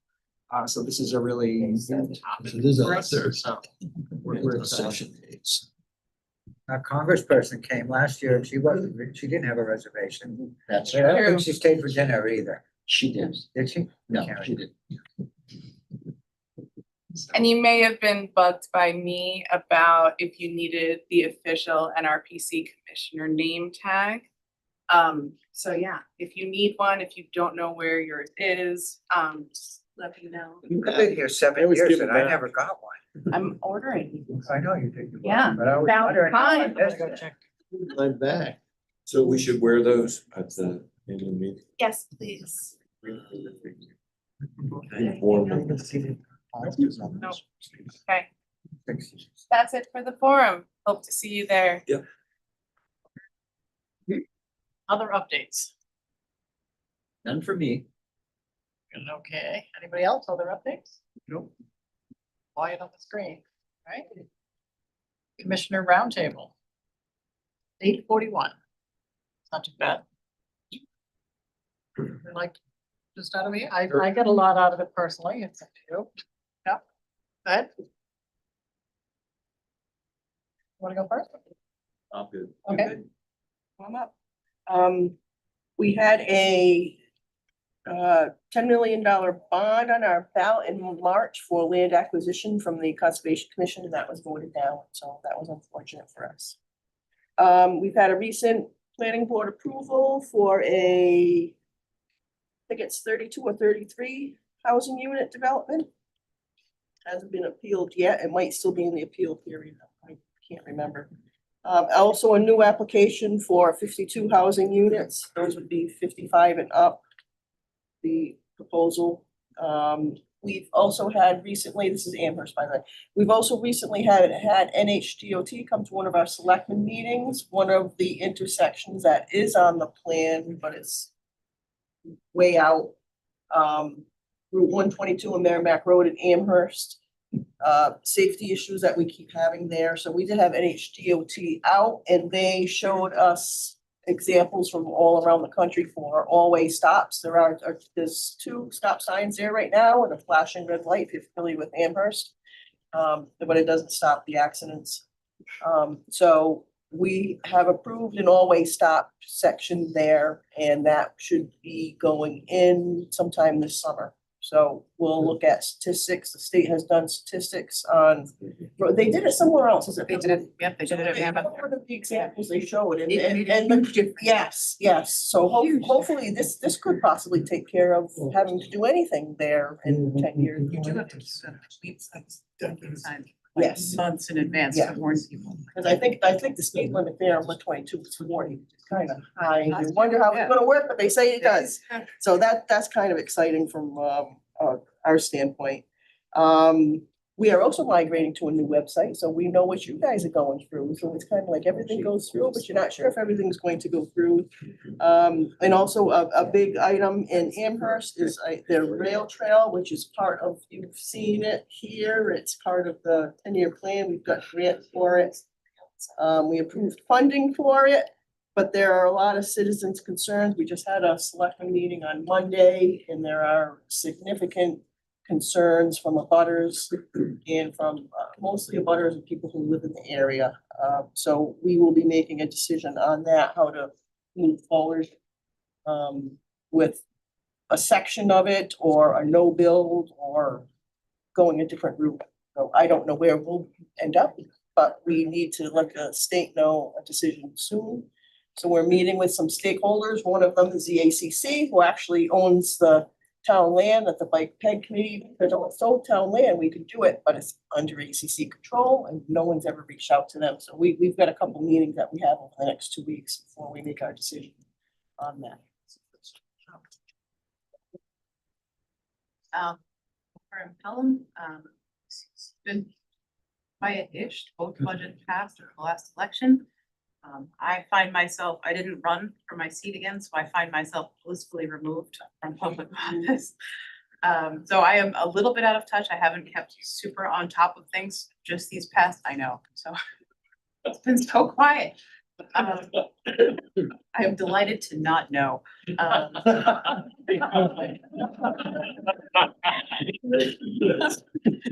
So this is a really new topic So this is for our us. third. So we're excited. Session dates. Our congressperson came last year and she didn't have a reservation. That's I don't true. think she stayed for dinner either. She did. Did she? No, Okay. she did. And you may have been bugged by me about if you needed the official NRPC commissioner name tag. So yeah, if you need one, if you don't know where yours is, just let me know. I've been here 7 always years give and it I back. never got one. I'm ordering. I know you did. Yeah, But I was about wondering how I time. missed it. I'm back. So we should wear those at the annual meeting? Yes, please. Informal. No. Okay, that's it for the forum. Hope to see you there. Other updates? None for me. Okay, anybody else, other updates? Nope. Quiet on the screen, right? Commissioner Roundtable. 8:41. Not too bad. Like, just out of me, I get a lot out of it personally, it's up to you. Yeah, good. Wanna go first? I'm good. Okay. Come up. We had a $10 million bond on our ballot in March for land acquisition from the Conservation Commission, and that was voted down, so that was unfortunate for us. We've had a recent planning board approval for I think it's 32 or 33 housing unit development. Hasn't been appealed yet. It might still be in the appeal period. I can't remember. Also a new application for 52 housing units. Those would be 55 and up. The proposal. We've also had recently, this is Amherst by the way, we've also recently had NHDOT come to one of our selectmen meetings. One of the intersections that is on the plan, but it's way out. Route 122 and Merrimack Road in Amherst. Safety issues that we keep having there. So we did have NHDOT out and they showed us examples from all around the country for all-way stops. There's 2 stop signs there right now and a flashing red light if you're familiar with Amherst. But it doesn't stop the accidents. So we have approved an all-way stop section there and that should be going in sometime this summer. So we'll look at statistics. The state has done statistics on, they did it somewhere else. Is it? They did it, yep, they did it. One of the examples they showed and yes. So hopefully this could possibly take care of having to do anything there in 10 years. You do have to keep the speed signs, signs, Yes. months in advance Yeah. to warn people. Cause I think the speed limit there on 122 is 40, which is kind of high. I wonder how it's gonna work, but they say it does. So that's kind of exciting from our standpoint. We are also migrating to a new website, so we know what you guys are going through. So it's kind of like everything goes through, but you're not sure if everything's going to go through. And also a big item in Amherst is the rail trail, which is part of, you've seen it here. It's part of the 10-year plan. We've got grant for it. We approved funding for it. But there are a lot of citizens' concerns. We just had a selectmen meeting on Monday and there are significant concerns from abutters and from mostly abutters and people who live in the area. So we will be making a decision on that, how to move forward with a section of it or a no build or going a different route. So I don't know where we'll end up, but we need to let the state know a decision soon. So we're meeting with some stakeholders. One of them is the ACC, who actually owns the town land that the bike peg committee, because it's so town land, we could do it, but it's under ACC control and no one's ever reached out to them. So we've got a couple meetings that we have over the next 2 weeks before we make our decision on that. For Pelham, it's been quiet-ish, both budgets passed at the last election. I find myself, I didn't run for my seat again, so I find myself blissfully removed from public office. So I am a little bit out of touch. I haven't kept super on top of things just these past, I know, so it's been so quiet. I am delighted to not know.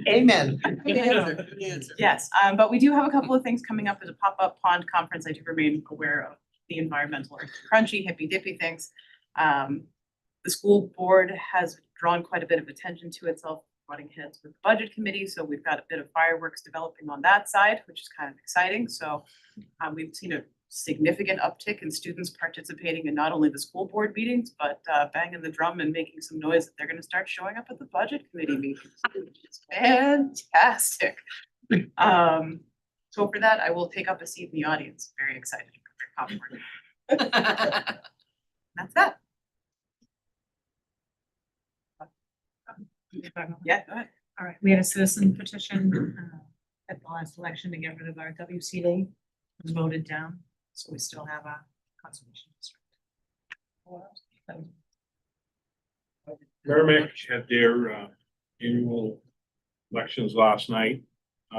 Amen. Good answer. Yes, but we do have a couple of things coming up as a pop-up pond conference. I do remain aware of the environmental or crunchy, hippy-dippy things. The school board has drawn quite a bit of attention to itself butting heads with the budget committee, so we've got a bit of fireworks developing on that side, which is kind of exciting. So we've seen a significant uptick in students participating in not only the school board meetings, but banging the drum and making some noise that they're gonna start showing up at the budget committee meetings, which is fantastic. So for that, I will take up a seat in the audience. Very excited for your popcorn. That's that. Yeah, go ahead. All right, we had a citizen petition at the last election to get rid of our WCD. It was voted down, so we still have a conservation district. Merrimack had their annual elections last night.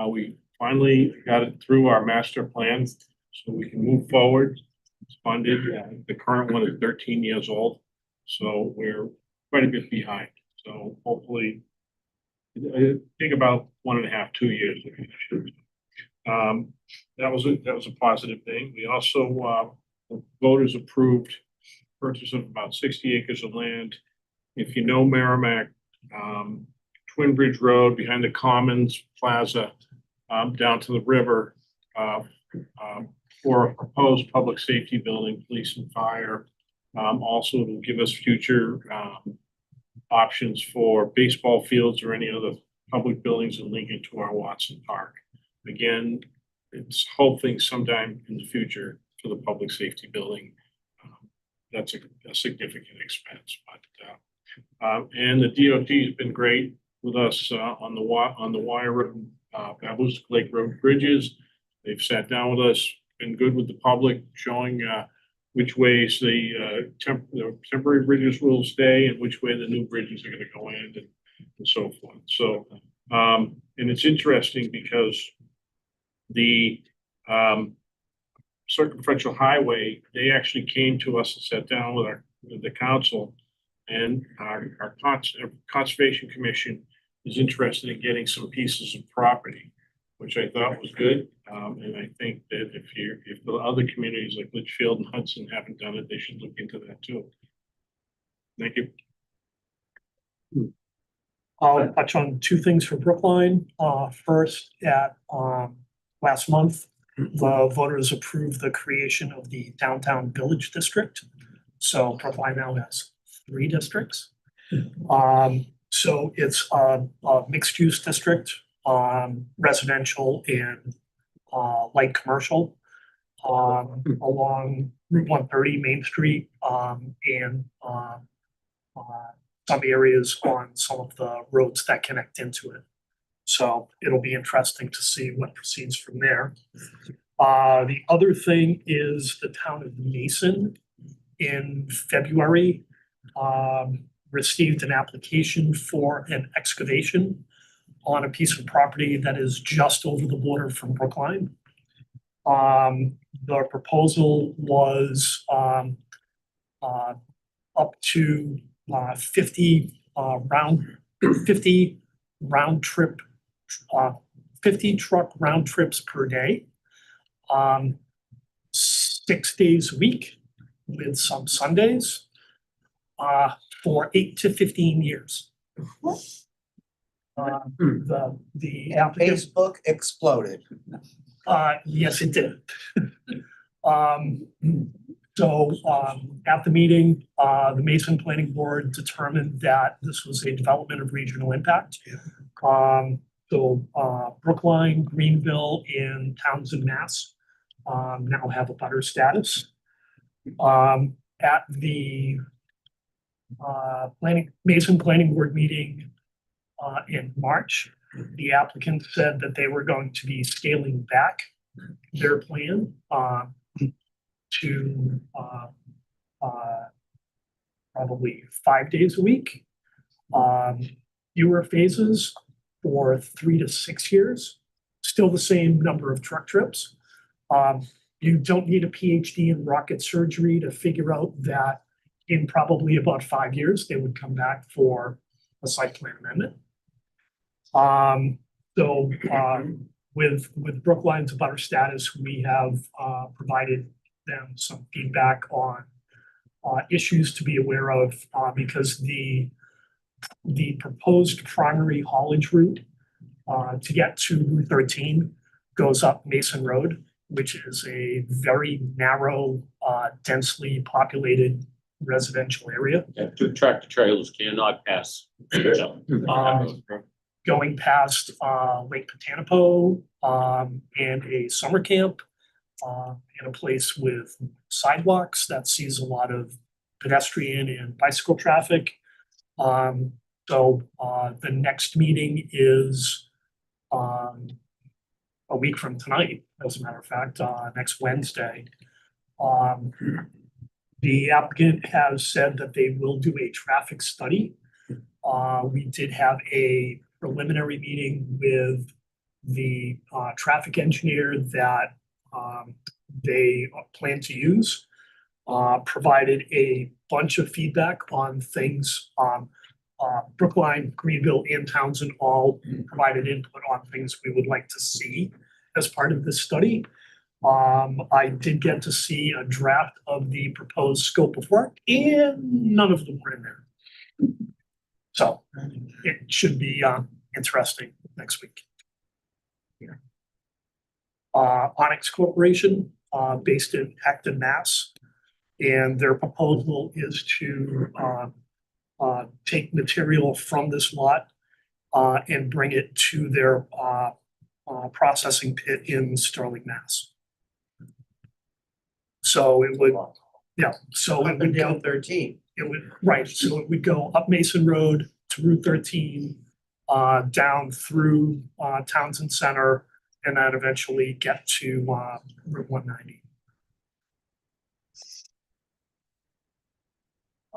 We finally got it through our master plan, so we can move forward. It's funded. The current one is 13 years old, so we're quite a bit behind. So hopefully, I think about 1.5, 2 years. That was a positive thing. We also the voters approved purchase of about 60 acres of land. If you know Merrimack, Twin Bridge Road behind the Commons Plaza, down to the river, for a proposed public safety building, police and fire. Also to give us future options for baseball fields or any other public buildings and link it to our Watson Park. Again, it's hoping sometime in the future for the public safety building. That's a significant expense, but and the DOT has been great with us on the Wire Road, Babusk Lake Road bridges. They've sat down with us, been good with the public, showing which ways the temporary bridges will stay and which way the new bridges are going to go in and so forth. So, and it's interesting because the circumferential highway, they actually came to us and sat down with the council, and our conservation commission is interested in getting some pieces of property, which I thought was good. And I think that if the other communities like Litchfield and Hudson haven't done it, they should look into that too. Thank you. I'll touch on two things for Brookline. First, at last month, the voters approved the creation of the downtown village district. So Brookline now has 3 districts. So it's a mixed use district, residential and light commercial, along Route 130 Main Street, and some areas on some of the roads that connect into it. So it'll be interesting to see what proceeds from there. The other thing is the town of Mason in February received an application for an excavation on a piece of property that is just over the border from Brookline. The proposal was up to 50 truck round trips per day, 6 days a week with some Sundays, for 8 to 15 years. The applicant, Facebook exploded. yes, it did. So at the meeting, the Mason Planning Board determined that this was a development of regional impact. So Brookline, Greenville, and Townsend, Mass now have a butter status. At the Mason Planning Board meeting in March, the applicant said that they were going to be scaling back their plan to probably 5 days a week, fewer phases for 3 to 6 years, still the same number of truck trips. You don't need a PhD in rocket surgery to figure out that in probably about 5 years, they would come back for a site plan amendment. So with Brookline's butter status, we have provided them some feedback on issues to be aware of, because the the proposed primary haulage route to get to Route 13 goes up Mason Road, which is a very narrow, densely populated residential area. Yeah, two tractor trailers cannot pass. Going past Lake Potanipo and a summer camp in a place with sidewalks that sees a lot of pedestrian and bicycle traffic. So the next meeting is a week from tonight, as a matter of fact, next Wednesday. The applicant has said that they will do a traffic study. We did have a preliminary meeting with the traffic engineer that they plan to use. Provided a bunch of feedback on things. Brookline, Greenville, and Townsend all provided input on things we would like to see as part of this study. I did get to see a draft of the proposed scope of work, and none of them were in there. So it should be interesting next week. Onyx Corporation, based in Acton, Mass. And their proposal is to take material from this lot and bring it to their processing pit in Sterling, Mass. So it would, yeah, so it would go 13. It would, right, so it would go up Mason Road to Route 13, down through Townsend Center, and then eventually get to Route 190.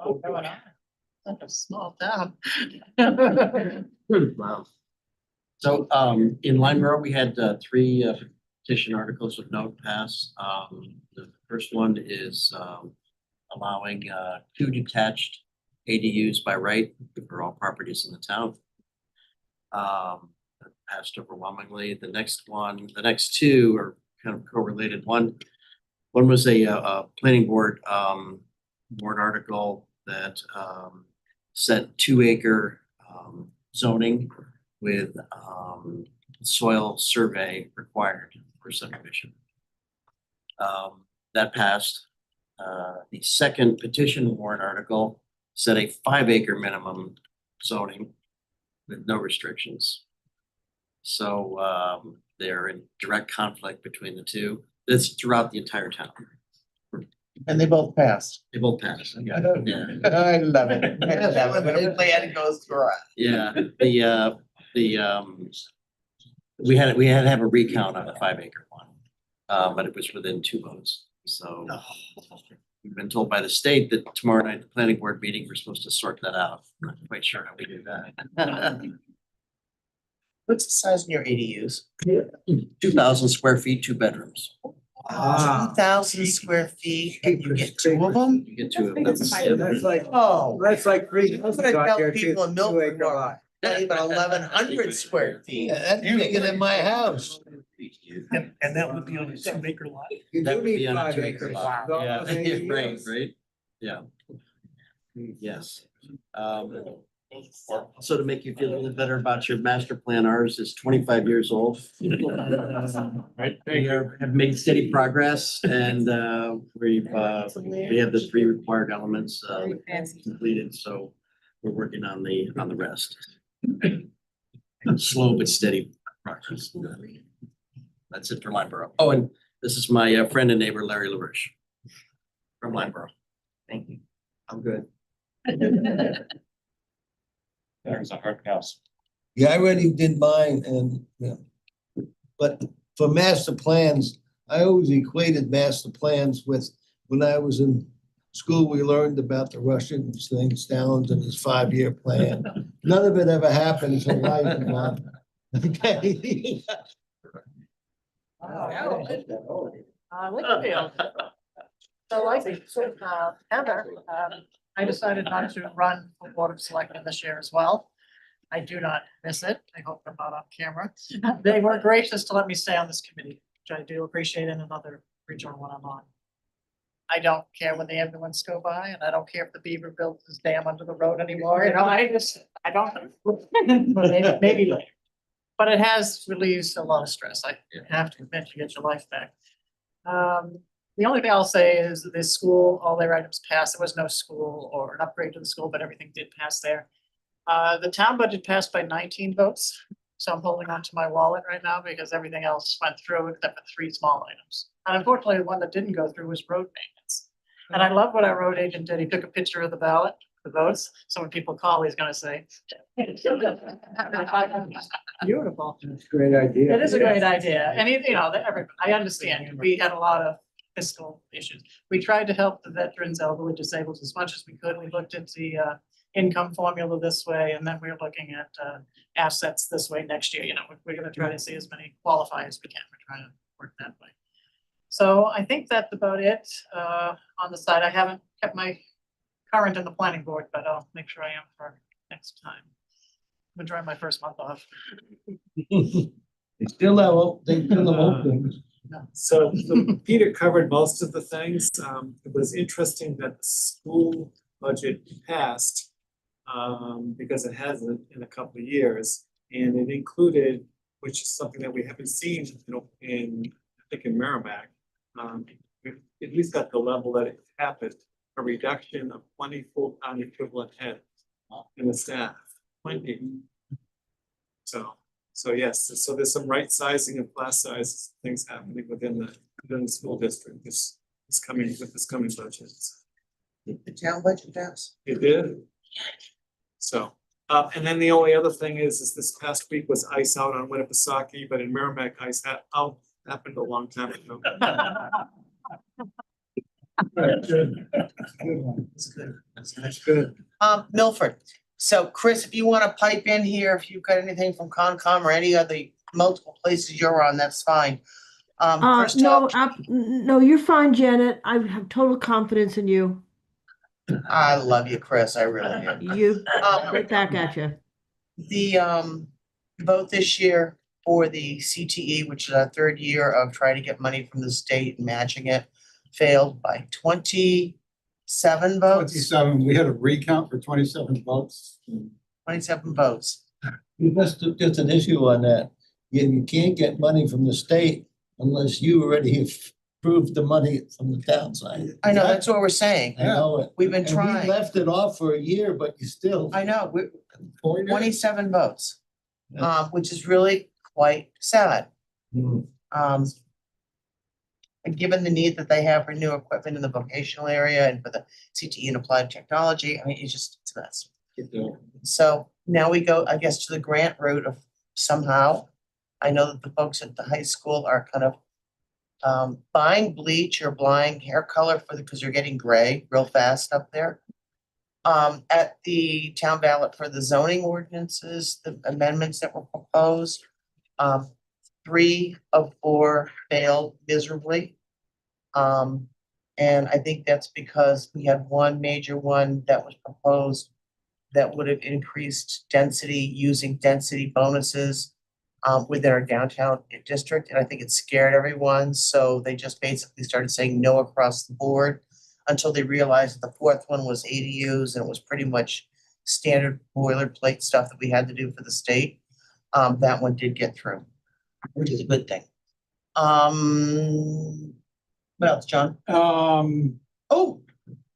Oh, going on. Such a small town. Wow. So in Limeboro, we had three petition articles of note pass. The first one is allowing 2 detached ADUs by right for all properties in the town. Passed overwhelmingly. The next 2 are kind of correlated. One was a planning board board article that set 2-acre zoning with soil survey required for subdivision. That passed. The second petition warrant article set a 5-acre minimum zoning with no restrictions. So they're in direct conflict between the two. This throughout the entire town. And they both passed. They both passed. Yeah. I love it. I love it when a plan goes through. Yeah, we had to have a recount on the 5-acre one, but it was within 2 votes. So we've been told by the state that tomorrow night, the planning board meeting, we're supposed to sort that out. I'm not quite sure how we do that. What's the size of your ADUs? 2,000 square feet, 2 bedrooms. 2,000 square feet and you get 2 of them? You get 2 of them. That's like, Oh. that's like 3 I'm houses gonna out tell there, people in Milford, 2-acre lot. not even 1,100 square feet. That's bigger than my house. And that would be on a 2-acre lot. You That do would be need on a 5 2-acre acres. lot. Those Yeah, ADUs. right, yeah. Yes. So to make you feel a little better about your master plan, ours is 25 years old. Right, We have made steady progress and we have the 3 required elements completed, so we're working on the rest. Slow but steady progress. That's it for Limeboro. Oh, and this is my friend and neighbor, Larry LaRouche from Limeboro. Thank you. I'm good. There's a hard house. Yeah, I already did mine and, yeah. But for master plans, I always equated master plans with, when I was in school, we learned about the Russian things, Stalin's and his 5-year plan. None of it ever happened until life. Okay. Litchfield. So Heather, I decided not to run for Board of Selectmen this year as well. I do not miss it. I hope I'm not off camera. They were gracious to let me stay on this committee, which I do appreciate in another regional one I'm on. I don't care when the ambulance go by, and I don't care if the beaver built his dam under the road anymore, you know, I don't know. Maybe later. But it has relieved a lot of stress. I have to admit, you get your life back. The only thing I'll say is that this school, all their items passed. There was no school or an upgrade to the school, but everything did pass there. The town budget passed by 19 votes. So I'm holding on to my wallet right now because everything else went through except for 3 small items. And unfortunately, the one that didn't go through was road maintenance. And I love what our road agent did. He took a picture of the ballot, the votes. So when people call, he's gonna say. Beautiful. That's a great idea. It is a great idea. And you know, I understand. We had a lot of fiscal issues. We tried to help the veterans, elderly, disabled as much as we could. We looked at the income formula this way, and then we're looking at assets this way next year. You know, we're gonna try to see as many qualify as we can. We're trying to work that way. So I think that's about it. On the side, I haven't kept my current in the planning board, but I'll make sure I am for next time. I'm enjoying my first month off. They still have, they still have openings. So Peter covered most of the things. It was interesting that the school budget passed because it hasn't in a couple of years. And it included, which is something that we haven't seen, you know, I think in Merrimack. We've at least got the level that it happened, a reduction of 20 full-time equivalent heads in the staff, 20. So yes, so there's some right sizing of class size things happening within the school district this coming budget. Did the town budget pass? It did. So, and then the only other thing is this past week was ice out on Winnipesaukee, but in Merrimack, ice happened a long time ago. Good. That's good. That's good. Milford. So Chris, if you want to pipe in here, if you've got anything from Concom or any of the multiple places you're on, that's fine. First No, off, no, you're fine, Janet. I have total confidence in you. I love you, Chris. I really do. You, right back at you. The vote this year for the CTE, which is our 3rd year of trying to get money from the state and matching it, failed by 27 votes. 27, we had a recount for 27 votes. 27 votes. Just an issue on that. You can't get money from the state unless you already have approved the money from the town side. I know, that's what we're saying. I know it. We've been And trying. we left it off for a year, but you still. I know, 27 votes, which is really quite sad. And given the need that they have for new equipment in the vocational area and for the CTE and applied technology, I mean, it's a mess. So now we go, I guess, to the grant route of somehow. I know that the folks at the high school are kind of buying bleach or buying hair color because they're getting gray real fast up there. At the town ballot for the zoning ordinances, the amendments that were proposed, 3 of 4 failed miserably. And I think that's because we had one major one that was proposed that would have increased density using density bonuses within our downtown district. And I think it scared everyone. So they just basically started saying no across the board until they realized the 4th one was ADUs and it was pretty much standard boilerplate stuff that we had to do for the state. That one did get through, which is a good thing. What else, John? Oh,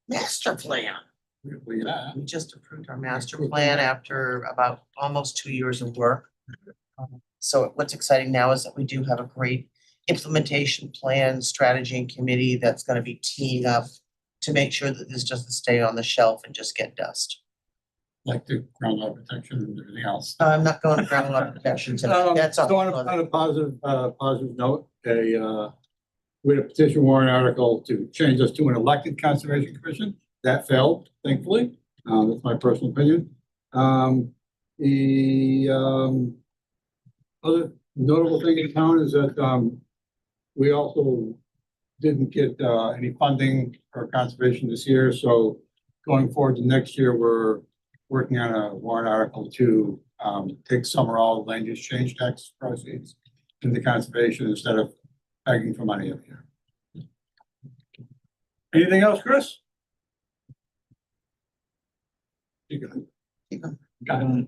master plan. We just approved our master plan after about almost 2 years of work. So what's exciting now is that we do have a great implementation plan, strategy and committee that's going to be teeing up to make sure that this doesn't stay on the shelf and just get dust. Like the groundwater protection and everything else. I'm not going to groundwater protection tonight. That's all. So on a positive note, we had a petition warrant article to change us to an elected conservation commission. That failed, thankfully. That's my personal opinion. The other notable thing in town is that we also didn't get any funding for conservation this year. So going forward to next year, we're working on a warrant article to take some or all land use change tax proceeds into conservation instead of begging for money every year. Anything else, Chris? You got it.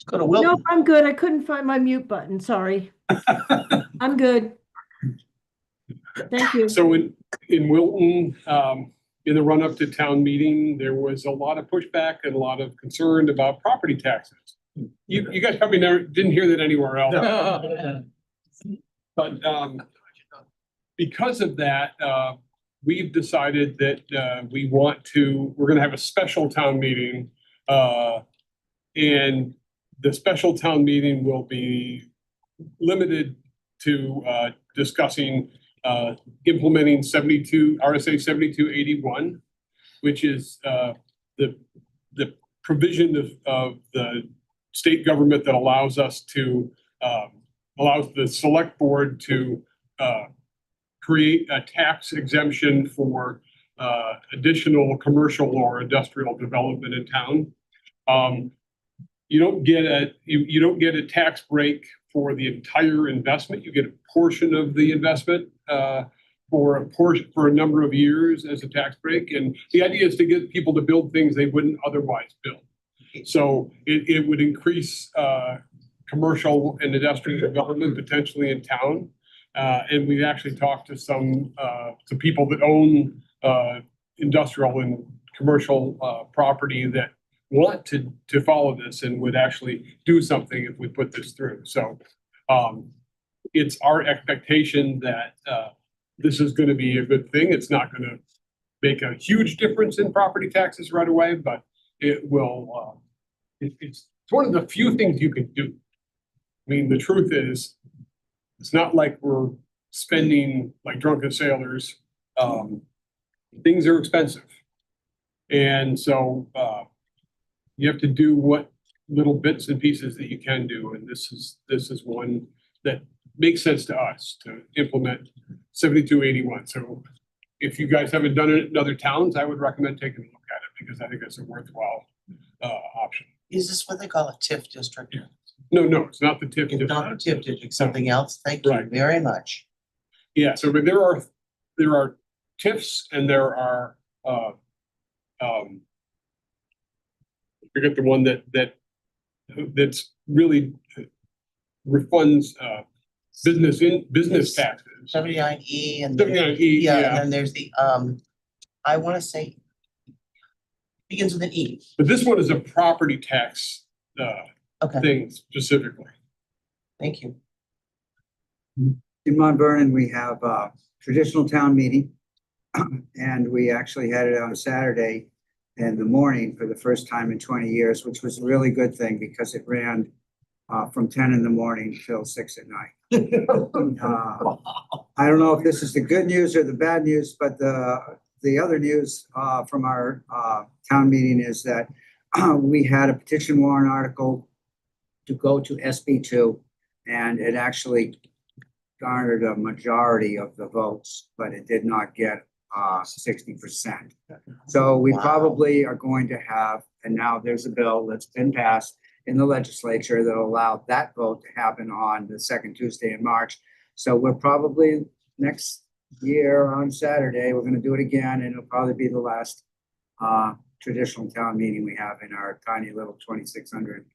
Go to No, Wilton. I'm good. I couldn't find my mute button. Sorry. I'm good. Thank you. So in Wilton, in the run-up to town meeting, there was a lot of pushback and a lot of concern about property taxes. You guys probably never, didn't hear that anywhere else. But because of that, we've decided that we're gonna have a special town meeting. And the special town meeting will be limited to discussing implementing RSA 7281, which is the provision of the state government that allows the select board to create a tax exemption for additional commercial or industrial development in town. You don't get a tax break for the entire investment. You get a portion of the investment for a number of years as a tax break. And the idea is to get people to build things they wouldn't otherwise build. So it would increase commercial and industrial development potentially in town. And we've actually talked to some people that own industrial and commercial property that want to follow this and would actually do something if we put this through. So it's our expectation that this is going to be a good thing. It's not going to make a huge difference in property taxes right away, but it will. It's one of the few things you can do. I mean, the truth is, it's not like we're spending like drunken sailors. Things are expensive, and so you have to do what little bits and pieces that you can do, and this is one that makes sense to us to implement 7281. So if you guys haven't done it in other towns, I would recommend taking a look at it because I think it's a worthwhile option. Is this what they call a TIF district? No, it's not the TIF. It's not a TIF district, something else. Thank you very much. Yeah, so but there are TIFs and there are I forget the one that's really refunds business taxes. 79E and 79E, yeah, yeah. and then there's the I want to say begins with an E. But this one is a property tax Okay. thing specifically. Thank you. In Mount Vernon, we have a traditional town meeting. And we actually had it on Saturday in the morning for the first time in 20 years, which was a really good thing because it ran from 10 in the morning till 6 at night. I don't know if this is the good news or the bad news, but the other news from our town meeting is that we had a petition warrant article to go to SB2, and it actually garnered a majority of the votes, but it did not get 60%. So we probably are going to have, and now there's a bill that's been passed in the legislature that allowed that vote to happen on the second Tuesday in March. So we're probably next year on Saturday, we're going to do it again, and it'll probably be the last traditional town meeting we have in our tiny little 2,600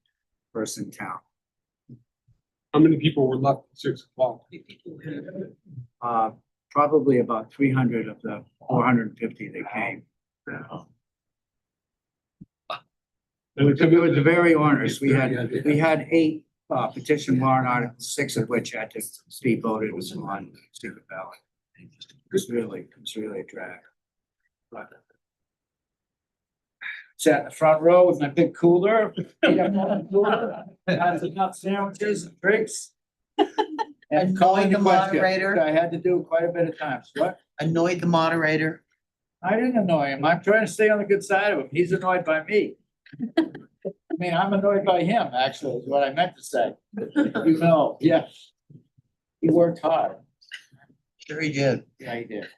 person town. How many people were left at 6 o'clock? Probably about 300 of the 450 that came. It was very onerous. We had 8 petition warrant articles, 6 of which had to be voted on secret ballot. It's really a drag. Sat in the front row with my big cooler. Had enough sandwiches and drinks. And calling the moderator. I had to do quite a bit of times. What? Annoyed the moderator. I didn't annoy him. I'm trying to stay on the good side of him. He's annoyed by me. I mean, I'm annoyed by him, actually, is what I meant to say. You know, yes. He worked hard. Sure he did. Yeah, he did.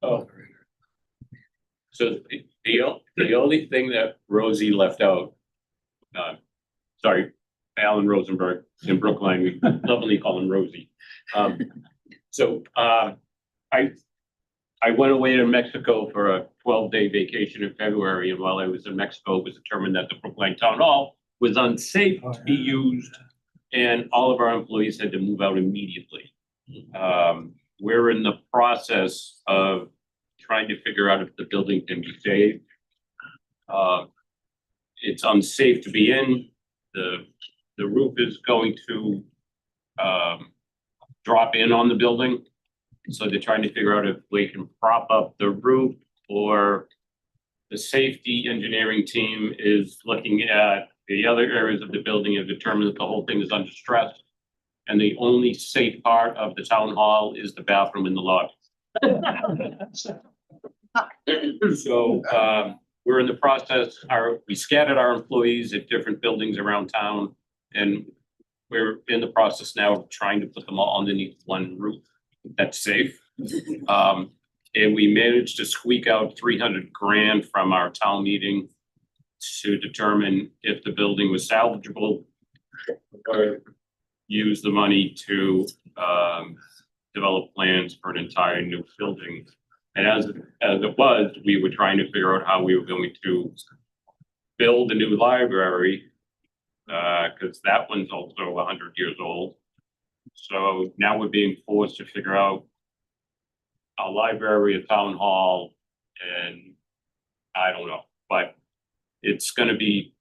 Oh. So the only thing that Rosie left out, sorry, Alan Rosenberg in Brookline, we lovingly call him Rosie. So, I went away to Mexico for a 12-day vacation in February, and while I was in Mexico, it was determined that the Brookline Town Hall was unsafe to be used, and all of our employees had to move out immediately. We're in the process of trying to figure out if the building can be saved. It's unsafe to be in. The roof is going to drop in on the building. So they're trying to figure out if we can prop up the roof, or the safety engineering team is looking at the other areas of the building and determined that the whole thing is under stress. And the only safe part of the town hall is the bathroom in the lobby. So we're in the process, we scattered our employees at different buildings around town, and we're in the process now of trying to put them all underneath one roof that's safe. And we managed to squeak out 300 grand from our town meeting to determine if the building was salvageable, or use the money to develop plans for an entire new building. And as it was, we were trying to figure out how we were going to build a new library, because that one's also 100 years old. So now we're being forced to figure out a library, a town hall, and I don't know, but it's gonna be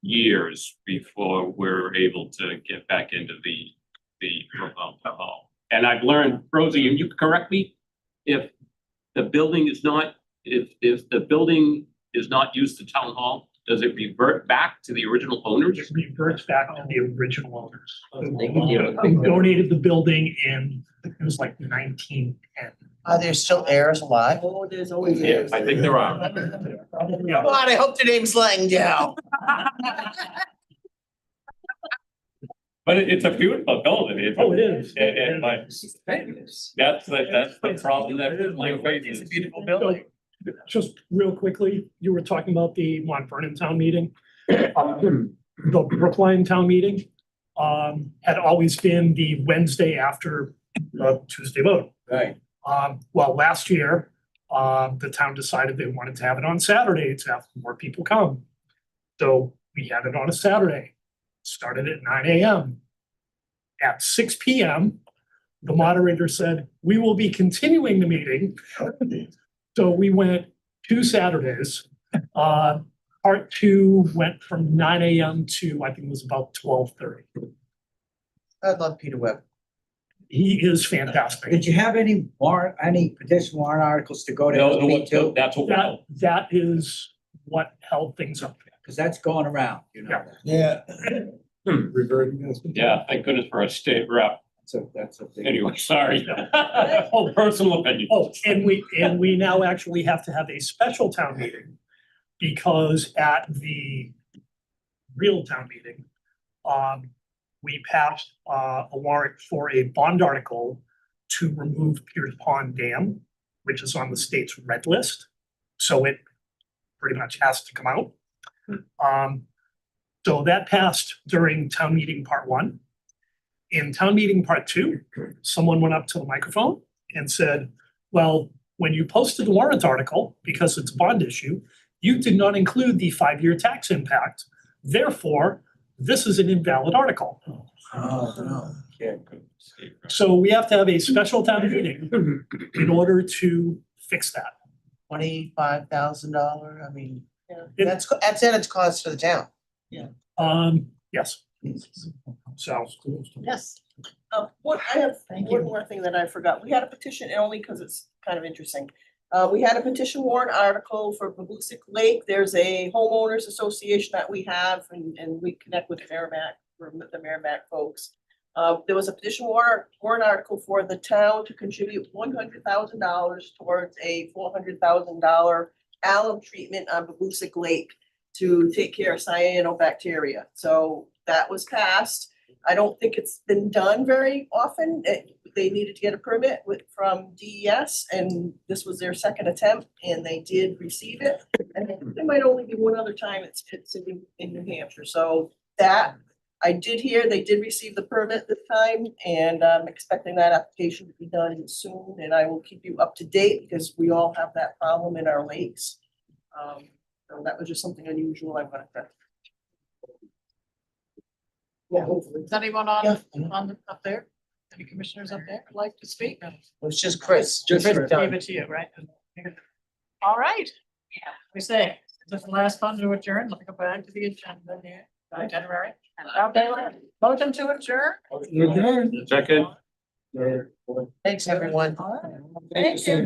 years before we're able to get back into the town hall. And I've learned, Rosie, and you can correct me, if the building is not, if the building is not used to town hall, does it revert back to the original owners? It reverts back to the original owners. They donated the building in, it was like 1910. Are there still heirs alive? Oh, there's always. Yeah, I think there are. Come on, I hope the name's Langdell. But it's a beautiful building. It's- Oh, it is. And that's the problem that like faces. It's a beautiful building. Just real quickly, you were talking about the Mont Vernon town meeting. The Brookline town meeting had always been the Wednesday after the Tuesday vote. Right. Well, last year, the town decided they wanted to have it on Saturday to have more people come. So we had it on a Saturday, started at 9 a.m. At 6 p.m., the moderator said, "We will be continuing the meeting." So we went 2 Saturdays. Part 2 went from 9 a.m. to, I think it was about 12:30. I love Peter Webb. He is fantastic. Did you have any petition warrant articles to go to No, MPO? that's what. That is what held things up. Because that's going around, you know. Yeah. Reverting this. Yeah, thank goodness for a state rep. That's a big. Anyway, sorry. Oh, personal opinion. Oh, and we now actually have to have a special town meeting, because at the real town meeting, we passed a warrant for a bond article to remove Pierce Pond Dam, which is on the state's red list. So it pretty much has to come out. So that passed during town meeting part 1. In town meeting part 2, someone went up to the microphone and said, "Well, when you posted the warrant article, because it's a bond issue, you did not include the 5-year tax impact. Therefore, this is an invalid article." Oh, no. Yeah. So we have to have a special town meeting in order to fix that. $25,000, I mean, It- that's at its cost for the town. Yes. So. Yes. I have one more thing that I forgot. We had a petition, and only because it's kind of interesting. We had a petition warrant article for Babusick Lake. There's a homeowners association that we have, and we connect with Merrimack, the Merrimack folks. There was a petition warrant article for the town to contribute $100,000 towards a $400,000 alum treatment on Babusick Lake to take care of cyanobacteria. So that was passed. I don't think it's been done very often. They needed to get a permit from DES, and this was their second attempt, and they did receive it. And there might only be one other time it's in New Hampshire. So that, I did hear they did receive the permit this time, and I'm expecting that application to be done soon, and I will keep you up to date because we all have that problem in our lakes. So that was just something unusual I wanted to. Yeah, hopefully. Is anyone up there? Any commissioners up there would like to speak? It's just Chris. Chris gave it to you, right? All right. Yeah. We say, this is the last one to adjourn. Let me go back to the agenda here. Itinerary. Okay, motion to adjourn. Second. Thanks, everyone. Thank you.